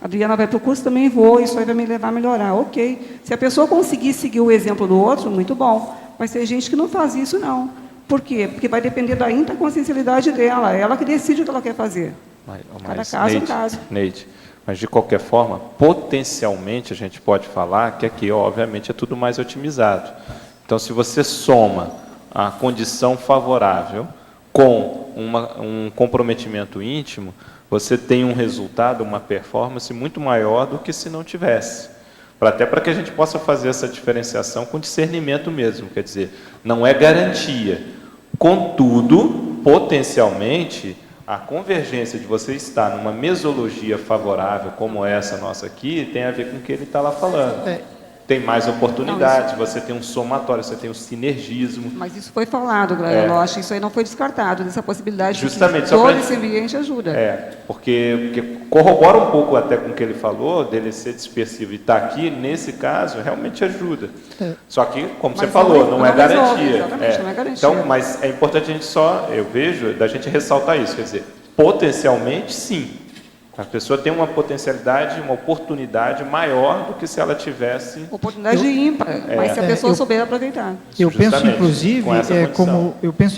Adriana vai para o curso, também vou, isso aí vai me levar a melhorar. Ok. Se a pessoa conseguir seguir o exemplo do outro, muito bom. Mas tem gente que não faz isso, não. Por quê? Porque vai depender da interconsciencialidade dela, ela que decide o que ela quer fazer. Cada caso é um caso. Neide, Mas, de qualquer forma, potencialmente, a gente pode falar que aqui, obviamente, é tudo mais otimizado. Então, se você soma a condição favorável com um comprometimento íntimo, você tem um resultado, uma performance muito maior do que se não tivesse. Até para que a gente possa fazer essa diferenciação com discernimento mesmo, quer dizer, não é garantia. Contudo, potencialmente, a convergência de você estar numa mesologia favorável como essa nossa aqui, tem a ver com o que ele está lá falando. Tem mais oportunidades, você tem um somatório, você tem um sinergismo. Mas isso foi falado, eu acho que isso aí não foi descartado, dessa possibilidade justamente, de que todo esse ambiente ajuda. Porque corrobora um pouco até com o que ele falou, dele ser dispersivo e estar aqui, nesse caso, realmente ajuda. Só que, como você falou, não é garantia. Exatamente, não é garantia. Então, mas é importante a gente eu vejo, da gente ressaltar isso, quer dizer, potencialmente, sim. A pessoa tem uma potencialidade, uma oportunidade maior do que se ela tivesse... Oportunidade ímpar, mas se a pessoa souber aproveitar. Eu penso,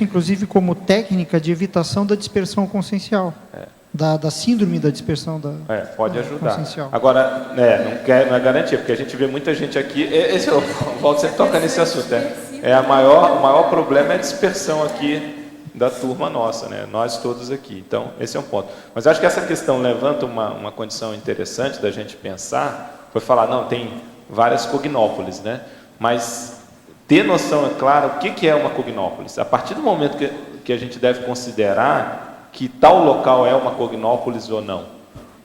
inclusive, como técnica de evitação da dispersão consciencial. Da síndrome da dispersão pode ajudar. consciencial. Agora, não é garantia, porque a gente vê muita gente aqui... O Walter sempre toca nesse assunto. O maior problema é a dispersão aqui da turma nossa, né? Nós todos aqui. Então, esse é um ponto. Mas acho que essa questão levanta uma condição interessante da gente pensar, foi falar, não, tem várias cognópolis, né? Mas ter noção, é claro, o que é uma cognópolis. A partir do momento que a gente deve considerar que tal local é uma cognópolis ou não.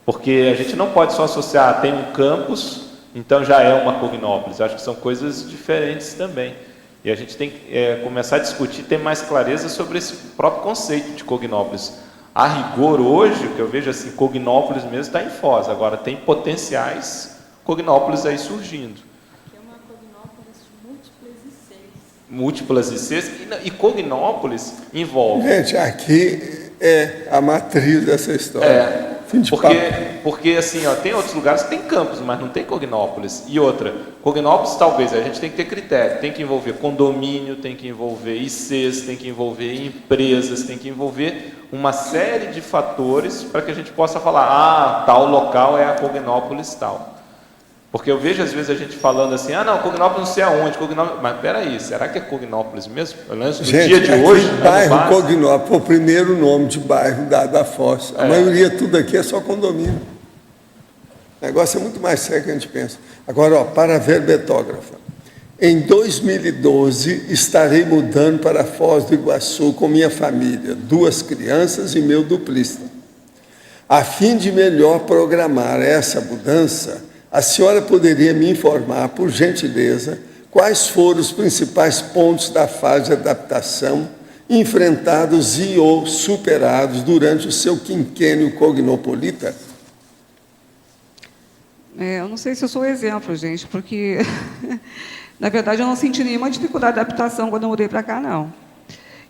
Porque a gente não pode só associar, tem um campus, então já é uma cognópolis. Acho que são coisas diferentes também. E a gente tem que começar a discutir, ter mais clareza sobre esse próprio conceito de cognópolis. A rigor, hoje, o que eu vejo assim, cognópolis mesmo está em Foz. Agora, tem potenciais cognópolis aí surgindo. Que é uma cognópolis de múltiplas e seis. E cognópolis envolve... Gente, aqui é a matriz dessa história. Porque assim, tem outros lugares que tem campos, mas não tem cognópolis. E outra, cognópolis talvez, a gente tem que ter critério, tem que envolver condomínio, tem que envolver ICs, tem que envolver empresas, tem que envolver uma série de fatores para que a gente possa falar, tal local é a cognópolis tal. Porque eu vejo às vezes a gente falando assim, não, cognópolis não sei aonde, mas peraí, será que é cognópolis mesmo? Pelo menos no dia de hoje, bairro Cognópolis, o primeiro nome de bairro da Foz. A maioria, tudo aqui é só condomínio. O negócio é muito mais sério que a gente pensa. Agora, para a verbetógrafa. Em 2012, estarei mudando para Foz do Iguaçu com minha família, 2 crianças e meu duplista. A fim de melhor programar essa mudança, a senhora poderia me informar, por gentileza, quais foram os principais pontos da fase de adaptação enfrentados e ou superados durante o seu quinquênio cognopolita? Eu não sei se eu sou exemplo, gente, porque, na verdade, eu não senti nenhuma dificuldade de adaptação quando eu mudei para cá, não.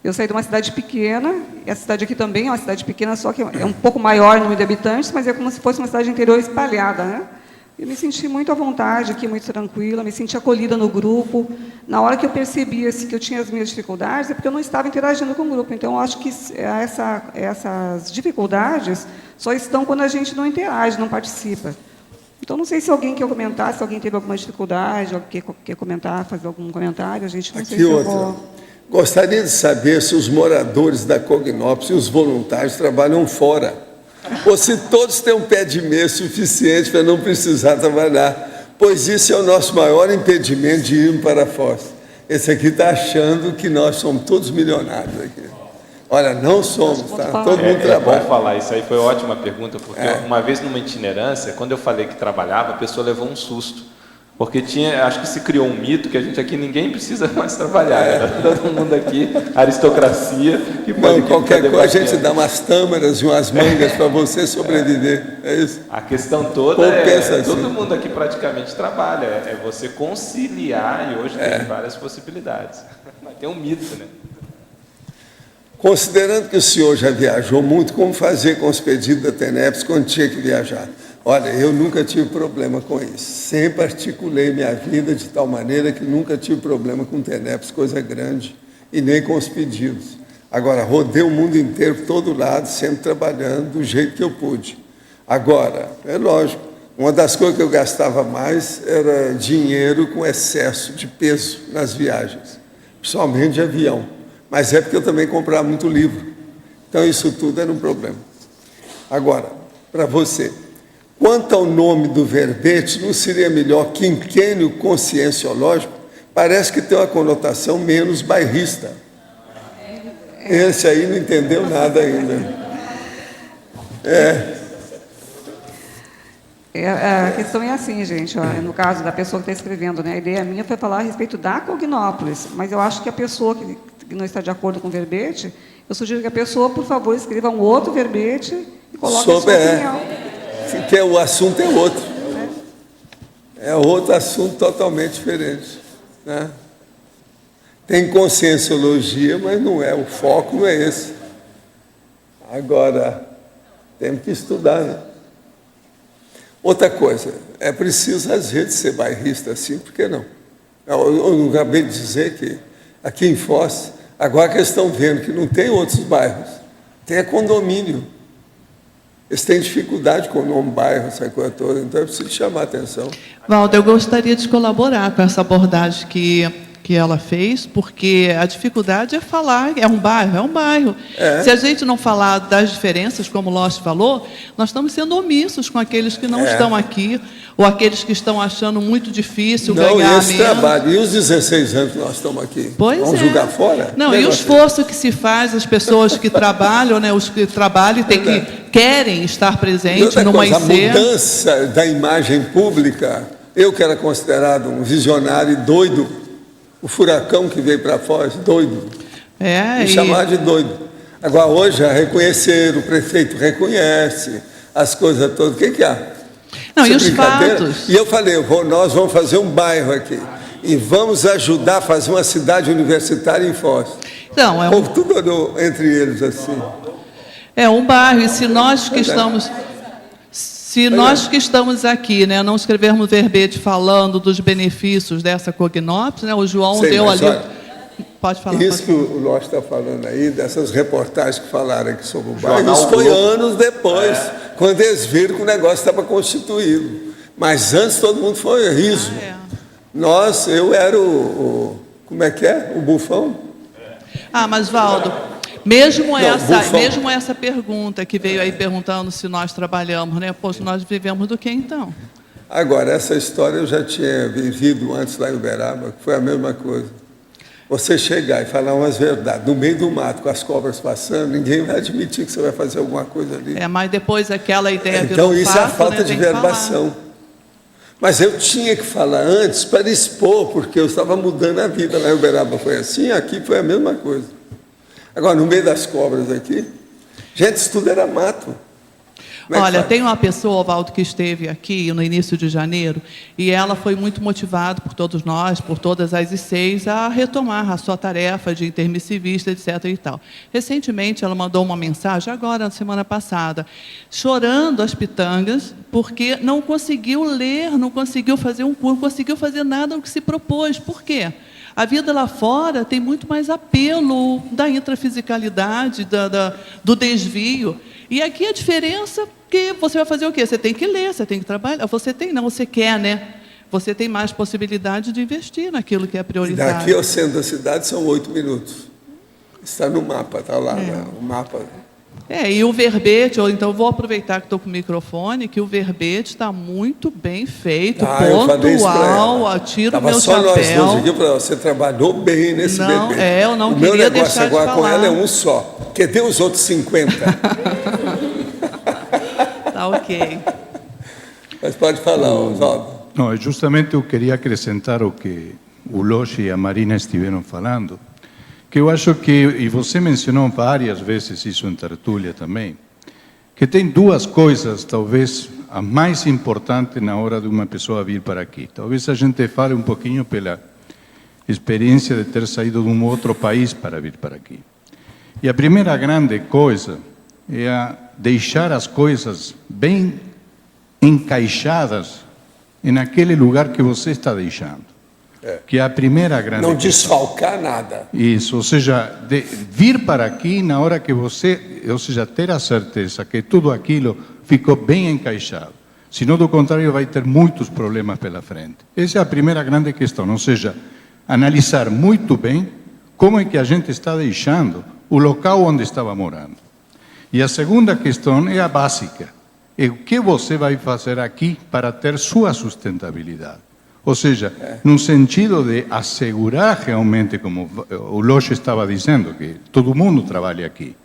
Eu saí de uma cidade pequena, e a cidade aqui também é uma cidade pequena, só que é um pouco maior no número de habitantes, mas é como se fosse uma cidade interior espalhada, né? Eu me senti muito à vontade aqui, muito tranquila, me senti acolhida no grupo. Na hora que eu percebi assim, que eu tinha as minhas dificuldades, é porque eu não estava interagindo com o grupo. Então, eu acho que essas dificuldades só estão quando a gente não interage, não participa. Então, não sei se alguém quer comentar, se alguém teve alguma dificuldade, alguém quer comentar, fazer algum comentário, a gente não sei se eu vou... Gostaria de saber se os moradores da Cognópolis e os voluntários trabalham fora. Ou se todos têm um pé de meia suficiente para não precisar trabalhar, pois isso é o nosso maior impedimento de irmos para a Foz. Esse aqui está achando que nós somos todos milionários aqui. Olha, não somos, tá? Todo mundo trabalha. É bom falar, isso aí foi ótima pergunta, porque uma vez numa itinerância, quando eu falei que trabalhava, a pessoa levou um susto. Porque acho que se criou um mito que a gente aqui, ninguém precisa mais trabalhar. Todo mundo aqui, aristocracia, que pode... Qualquer coisa, a gente dá umas tâmaras e umas mangas para você sobreviver. É isso. A questão toda todo mundo aqui praticamente trabalha. É você conciliar, e hoje tem várias possibilidades. Mas tem um mito, né? Considerando que o senhor já viajou muito, como fazer com os pedidos da TENEPS quando tinha que viajar? Olha, eu nunca tive problema com isso. Sempre articulei minha vida de tal maneira que nunca tive problema com TENEPS, coisa grande, e nem com os pedidos. Agora, rodei o mundo inteiro, por todo lado, sempre trabalhando do jeito que eu pude. Agora, é lógico, uma das coisas que eu gastava mais era dinheiro com excesso de peso nas viagens, principalmente de avião. Mas é porque eu também comprava muito livro. Então, isso tudo era um problema. Agora, para você, quanto ao nome do verbete, não seria melhor quinquênio conscienciológico? Parece que tem uma conotação menos bairrista. Esse aí não entendeu nada ainda. A questão é assim, gente, ó, no caso da pessoa que está escrevendo, né, a ideia minha foi falar a respeito da Cognópolis, mas eu acho que a pessoa que não está de acordo com o verbete, eu sugiro que a pessoa, por favor, escreva um outro verbete e coloque a sua opinião. Porque o assunto é outro. É outro assunto totalmente diferente. Né? Tem conscienciologia, mas não é, o foco não é esse. Agora, temos que estudar, né? Outra coisa, é preciso às vezes ser bairrista assim, por que não? Eu acabei de dizer que aqui em Foz, agora que eles estão vendo que não tem outros bairros, tem condomínio. Eles têm dificuldade com o nome bairro, essa coisa toda, então é preciso chamar a atenção. Valdo, eu gostaria de colaborar com essa abordagem que ela fez, porque a dificuldade é falar, é um bairro. Se a gente não falar das diferenças, como o Lost falou, nós estamos sendo omissos com aqueles que não estão aqui, ou aqueles que estão achando muito difícil ganhar esse menos. Trabalho, e os 16 anos que nós estamos aqui? Vamos julgar fora? Não, e o esforço que se faz, as pessoas que trabalham, né, os que trabalham e querem estar presentes numa IC. A mudança da imagem pública, eu que era considerado um visionário doido, o furacão que veio para Foz, doido. Me chamar de doido. Agora, hoje, a reconhecer, o prefeito reconhece as coisas todas. O que há? Não, e os fatos? E eu falei, nós vamos fazer um bairro aqui. E vamos ajudar a fazer uma cidade universitária em Foz. Então, o povo tudo olhou entre eles assim. É um bairro, e se nós que estamos... Se nós que estamos aqui, né, não escrevermos verbete falando dos benefícios dessa Cognópolis, né, o João deu ali... Olha, pode falar. Isso que o Lócio está falando aí, dessas reportagens que falaram aqui sobre o bairro, isso foi anos depois, quando eles viram que o negócio estava constituído. Mas antes todo mundo foi riso. Eu era como é que é? O bufão? Mas, Valdo... Mesmo essa pergunta que veio aí perguntando se nós trabalhamos, né? Poxa, nós vivemos do que então? Agora, essa história eu já tinha vivido antes lá em Uberaba, que foi a mesma coisa. Você chegar e falar umas verdades no meio do mato, com as cobras passando, ninguém vai admitir que você vai fazer alguma coisa ali. Mas depois aquela ideia virou fato, isso é a falta, né? de verbação. Mas eu tinha que falar antes para expor, porque eu estava mudando a vida lá em Uberaba. Foi assim, aqui foi a mesma coisa. Agora, no meio das cobras aqui, gente, isso tudo era mato. Olha, tem uma pessoa, Valdo, que esteve aqui no início de janeiro, e ela foi muito motivada por todos nós, por todas as ICs, a retomar a sua tarefa de intermissivista, etc. e tal. Recentemente, ela mandou uma mensagem, agora, na semana passada, chorando as pitangas, porque não conseguiu ler, não conseguiu fazer um curso, não conseguiu fazer nada do que se propôs. Por quê? A vida lá fora tem muito mais apelo da intrafisicalidade, do desvio. E aqui a diferença que você vai fazer o quê? Você tem que ler, você tem que trabalhar. Você quer, né? Você tem mais possibilidade de investir naquilo que é prioritário. Daqui ao centro da cidade são 8 minutos. Está no mapa, está lá, o mapa. E o verbete, ou então vou aproveitar que estou com o microfone, que o verbete está muito bem feito, pontual, tiro meu chapéu. Nós dois aqui, você trabalhou bem nesse verbete. Eu não queria deixar de falar. O meu negócio agora com ela é um só. Cadê os outros 50? Tá ok. Mas pode falar, Oswaldo. Não, justamente eu queria acrescentar o que o Loche e a Marina estiveram falando, que eu acho que, e você mencionou várias vezes isso em tertúlia também, que tem duas coisas, talvez, a mais importante na hora de uma pessoa vir para aqui. Talvez a gente fale um pouquinho pela experiência de ter saído de um outro país para vir para aqui. E a primeira grande coisa é deixar as coisas bem encaixadas naquele lugar que você está deixando. Que é a primeira grande não desfalcar nada. Isso, ou seja, vir para aqui na hora que você, ou seja, ter a certeza que tudo aquilo ficou bem encaixado. Senão, do contrário, vai ter muitos problemas pela frente. Essa é a primeira grande questão, ou seja, analisar muito bem como é que a gente está deixando o local onde estava morando. E a segunda questão é a básica. É o que você vai fazer aqui para ter sua sustentabilidade. Ou seja, no sentido de assegurar realmente, como o Loche estava dizendo, que todo mundo trabalha aqui.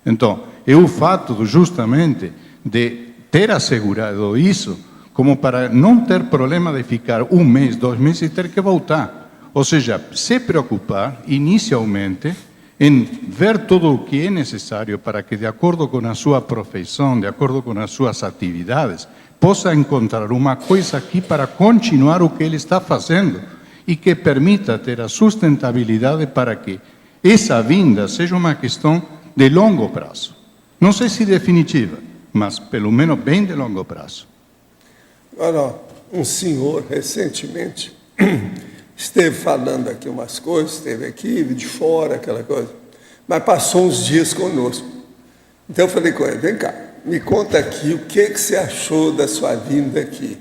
Então, é o fato justamente de ter assegurado isso, como para não ter problema de ficar 1 mês, 2 meses e ter que voltar. Ou seja, se preocupar inicialmente em ver tudo o que é necessário para que, de acordo com a sua profissão, de acordo com as suas atividades, possa encontrar uma coisa aqui para continuar o que ele está fazendo e que permita ter a sustentabilidade para que essa vinda seja uma questão de longo prazo. Não sei se definitiva, mas pelo menos bem de longo prazo. Agora, um senhor recentemente esteve falando aqui umas coisas, esteve aqui, de fora, aquela coisa, mas passou uns dias conosco. Então eu falei com ele, vem cá, me conta aqui o que você achou da sua vinda aqui.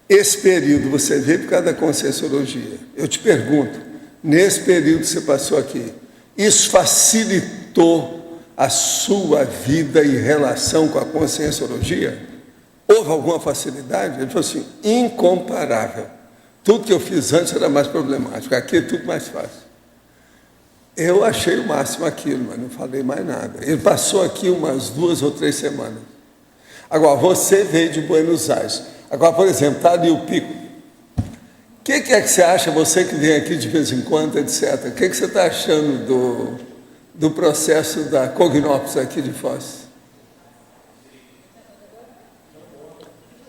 Esse período você veio por causa da Conscienciologia. Eu te pergunto, nesse período que você passou aqui, isso facilitou a sua vida em relação com a Conscienciologia? Houve alguma facilidade? Ele falou assim, incomparável. Tudo que eu fiz antes era mais problemático, aqui é tudo mais fácil. Eu achei o máximo aquilo, mas não falei mais nada. Ele passou aqui umas 2 ou 3 semanas. Agora, você veio de Buenos Aires. Agora, por exemplo, está ali o Pico. O que é que você acha, você que vem aqui de vez em quando, etc., o que você está achando do processo da Cognópolis aqui de Foz?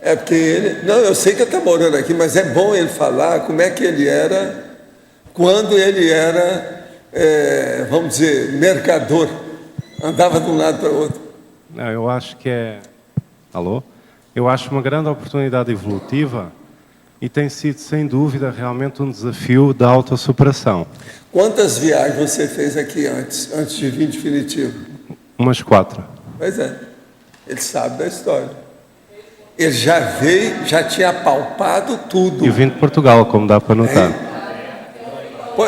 É porque ele... Não, eu sei que ele está morando aqui, mas é bom ele falar como é que ele era quando ele era, vamos dizer, mercador. Andava de um lado para o outro. Não, eu acho que é... Alô? Eu acho uma grande oportunidade evolutiva e tem sido, sem dúvida, realmente um desafio da autossuperação. Quantas viagens você fez aqui antes de vir definitivo? Umas 4. Pois é, ele sabe da história. Ele já veio, já tinha palpado tudo. E vim de Portugal, como dá para notar.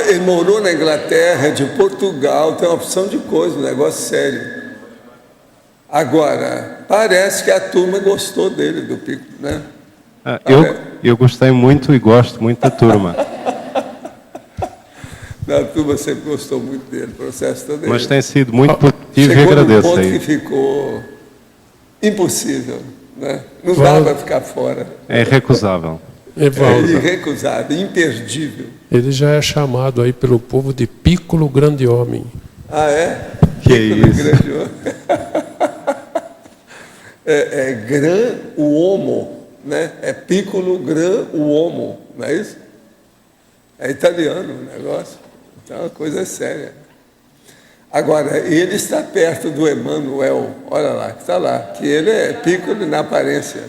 Ele morou na Inglaterra, de Portugal, tem uma opção de coisa, um negócio sério. Agora, parece que a turma gostou dele, do Pico, né? Eu gostei muito e gosto muito da turma. A turma sempre gostou muito dele, o processo todo dele. Mas tem sido muito positivo e agradeço Chegou num ponto aí. que ficou impossível, né? Não dá para ficar fora. É irrecusável. Evaldo. É irrecusável, imperdível. Ele já é chamado aí pelo povo de Piccolo Grande Homem. Ah, é? Que Piccolo isso? Grande Homem. Gran Uomo, né? É Piccolo Gran Uomo, não é isso? É italiano o negócio. Então é uma coisa séria. Agora, ele está perto do Emmanuel, olha lá, que está lá, que ele é Piccolo na aparência.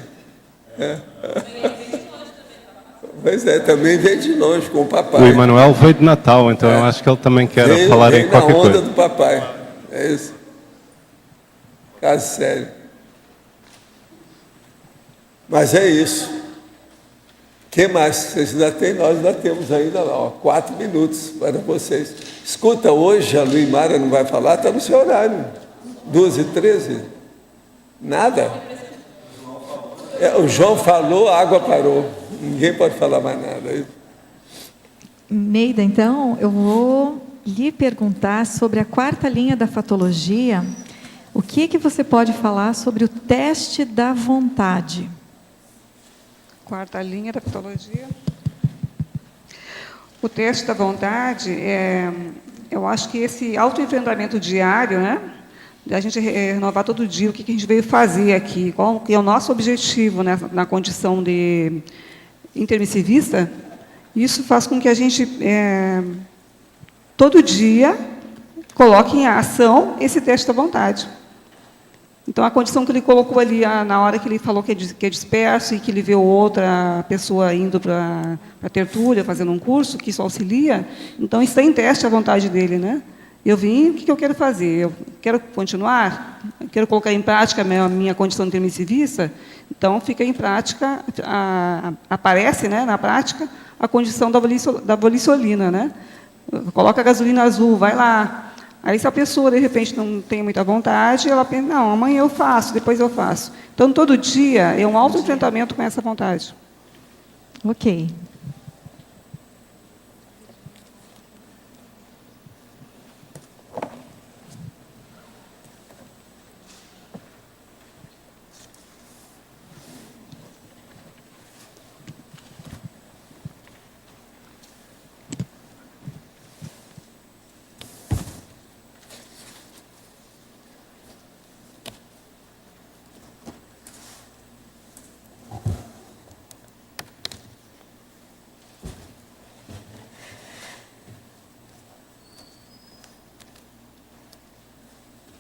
Pois é, também veio de longe com o papai. O Emanuel veio de Natal, então eu acho que ele também quer falar em qualquer coisa. Veio na onda do papai, é isso. Caso sério. Mas é isso. O que mais vocês ainda têm? Nós ainda temos ainda lá, 4 minutos para vocês. Escuta, hoje a Luimara não vai falar, está no seu horário. 2h13? Nada? O João falou, a água parou. Ninguém pode falar mais nada. Neida, então, eu vou lhe perguntar sobre a 4ª linha da fatologia. O que você pode falar sobre o teste da vontade? 4ª linha da patologia. O teste da vontade, eu acho que esse autoenfrentamento diário, né? A gente renovar todo dia o que a gente veio fazer aqui, qual que é o nosso objetivo, né, na condição de intermissivista, isso faz com que a gente, todo dia, coloque em ação esse teste da vontade. Então, a condição que ele colocou ali, na hora que ele falou que é disperso e que ele vê outra pessoa indo para a tertúlia, fazendo um curso, que isso auxilia, então está em teste a vontade dele, né? Eu vim, o que eu quero fazer? Eu quero continuar? quero colocar em prática a minha condição de intermissivista, então fica em prática, aparece, né, na prática, a condição da voliçolina, né? Coloca a gasolina azul, vai lá. Aí, se a pessoa, de repente, não tem muita vontade, ela pensa, não, amanhã eu faço, depois eu faço. Então, todo dia é um autoenfrentamento com essa vontade. Ok.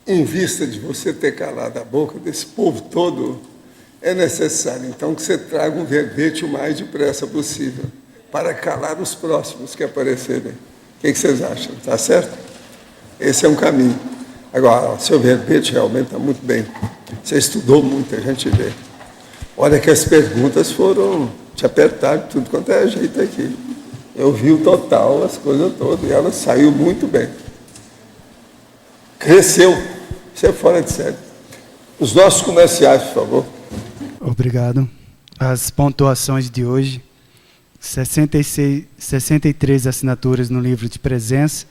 Em vista de você ter calado a boca desse povo todo, é necessário, então, que você traga um verbete o mais depressa possível, para calar os próximos que aparecerem. O que vocês acham? Está certo? Esse é um caminho. Agora, o seu verbete realmente está muito bem. Você estudou muito, a gente vê. Olha que as perguntas foram te apertar de tudo quanto é jeito aqui. Eu vi o total, as coisas todas, e ela saiu muito bem. Cresceu. Isso é fora de série. Os nossos comerciais, por favor. Obrigado. As pontuações de hoje: 63 assinaturas no livro de presença,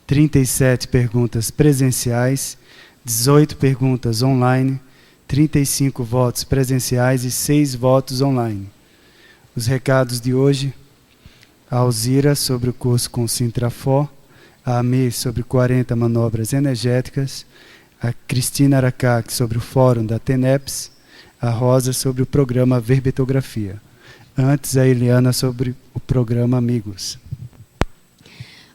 37 perguntas presenciais, 18 perguntas online, 35 votos presenciais e 6 votos online. Os recados de hoje: a Alzira sobre o curso com Sintrafor, a Amê sobre 40 manobras energéticas, a Cristina Aracac sobre o fórum da TENEPS, a Rosa sobre o programa Verbetografia. Antes, a Eliana sobre o programa Amigos.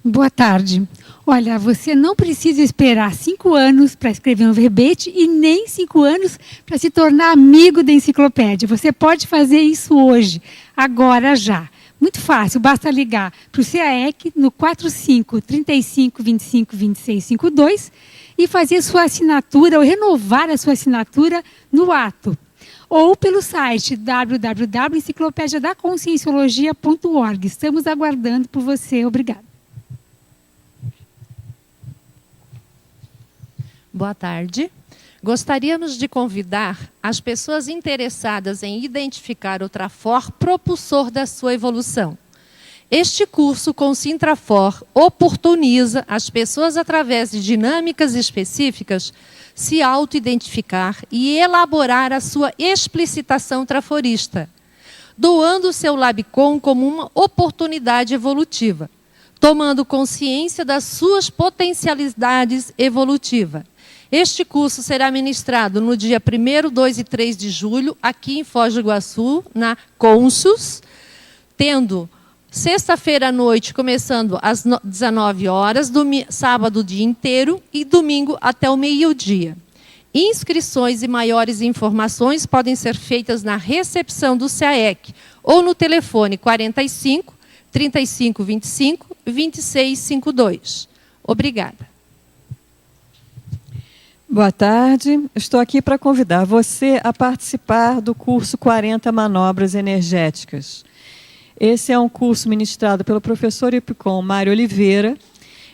Boa tarde. Olha, você não precisa esperar 5 anos para escrever um verbete e nem 5 anos para se tornar amigo da enciclopédia. Você pode fazer isso hoje, agora já. Muito fácil, basta ligar para o CAEC no 45 35 25 26 52 e fazer sua assinatura ou renovar a sua assinatura no ato. Ou pelo site www.enciclopediadaconscienciologia.org. Estamos aguardando por você. Obrigada. Boa tarde. Gostaríamos de convidar as pessoas interessadas em identificar o Trafor propulsor da sua evolução. Este curso com Sintrafor oportuniza as pessoas, através de dinâmicas específicas, se auto-identificar e elaborar a sua explicitação traforista, doando o seu Labicon como uma oportunidade evolutiva, tomando consciência das suas potencialidades evolutivas. Este curso será ministrado no dia 1º, 2 e 3 de julho, aqui em Foz do Iguaçu, na Consus, tendo sexta-feira à noite, começando às 19 horas, sábado o dia inteiro e domingo até o meio-dia. Inscrições e maiores informações podem ser feitas na recepção do CAEC ou no telefone 45 35 25 26 52. Obrigada. Boa tarde. Estou aqui para convidar você a participar do curso 40 Manobras Energéticas. Esse é um curso ministrado pelo professor Epicom Mário Oliveira.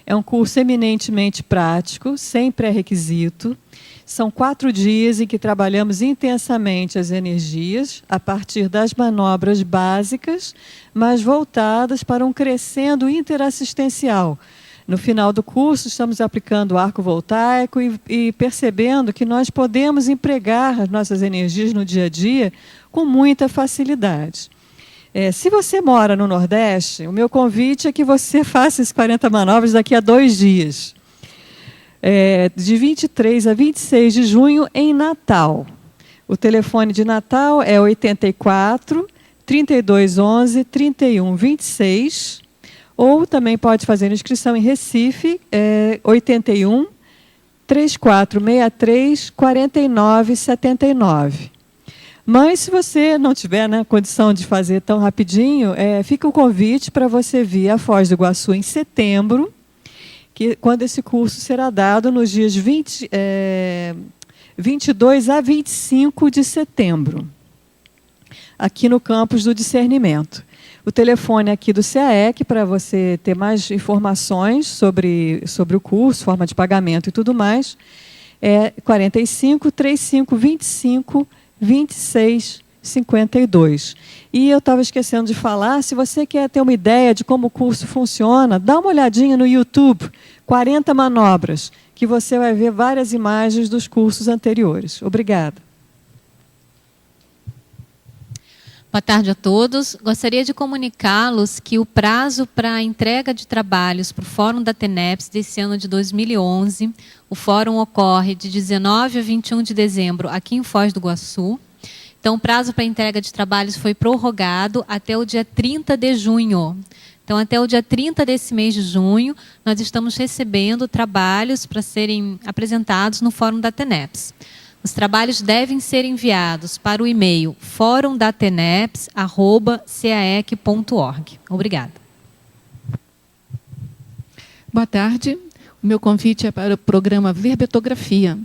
É um curso eminentemente prático, sem pré-requisito. São 4 dias em que trabalhamos intensamente as energias, a partir das manobras básicas, mas voltadas para um crescendo interassistencial. No final do curso, estamos aplicando o arco voltaico e percebendo que nós podemos empregar as nossas energias no dia a dia com muita facilidade. Se você mora no Nordeste, o meu convite é que você faça as 40 manobras daqui a 2 dias. De 23 a 26 de junho, em Natal. O telefone de Natal é 84 3211 3126. Ou também pode fazer inscrição em Recife, 81 3463 4979. Mas, se você não tiver condição de fazer tão rapidinho, fica o convite para você vir a Foz do Iguaçu em setembro, quando esse curso será dado nos dias 20 22 a 25 de setembro, aqui no campus do Discernimento. O telefone aqui do CAEC, para você ter mais informações sobre o curso, forma de pagamento e tudo mais, é 45 3525 2652. E eu estava esquecendo de falar, se você quer ter uma ideia de como o curso funciona, dá uma olhadinha no YouTube, 40 manobras, que você vai ver várias imagens dos cursos anteriores. Obrigada. Boa tarde a todos. Gostaria de comunicá-los que o prazo para a entrega de trabalhos para o Fórum da TENEPS desse ano de 2011, o fórum ocorre de 19 a 21 de dezembro aqui em Foz do Iguaçu. Então, o prazo para a entrega de trabalhos foi prorrogado até o dia 30 de junho. Então, até o dia 30 desse mês de junho, nós estamos recebendo trabalhos para serem apresentados no Fórum da TENEPS. Os trabalhos devem ser enviados para o e-mail forumdateneps@caec.org. Obrigada. Boa tarde. O meu convite é para o programa Verbetografia.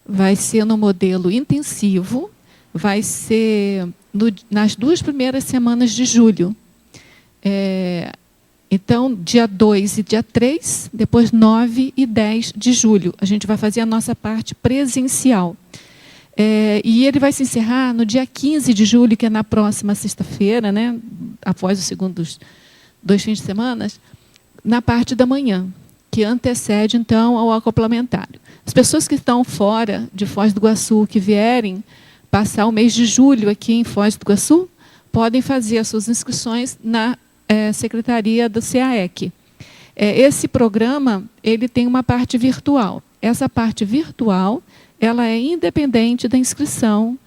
Vai ser no modelo intensivo, vai ser nas 2 primeiras semanas de julho. Então, dia 2 e dia 3, depois 9 e 10 de julho. A gente vai fazer a nossa parte presencial. E ele vai se encerrar no dia 15 de julho, que é na próxima sexta-feira, né, após os segundos 2 fins de semana, na parte da manhã, que antecede, então, ao acoplamentário. As pessoas que estão fora de Foz do Iguaçu, que vierem passar o mês de julho aqui em Foz do Iguaçu, podem fazer as suas inscrições na Secretaria do CAEC. Esse programa ele tem uma parte virtual. Essa parte virtual ela é independente da inscrição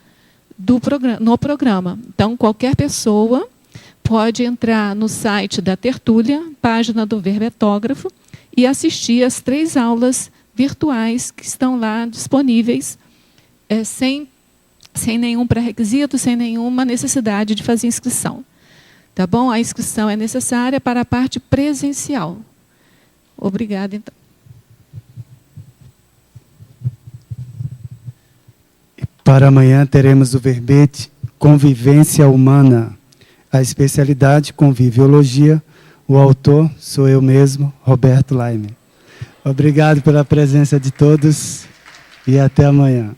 no programa. Então, qualquer pessoa pode entrar no site da Tertúlia, página do Verbetógrafo, e assistir às 3 aulas virtuais que estão lá disponíveis, sem nenhum pré-requisito, sem nenhuma necessidade de fazer inscrição. Tá bom? A inscrição é necessária para a parte presencial. Obrigada, então. Para amanhã teremos o verbete Convivência Humana. A especialidade Conviviologia. O autor sou eu mesmo, Roberto Laime. Obrigado pela presença de todos e até amanhã.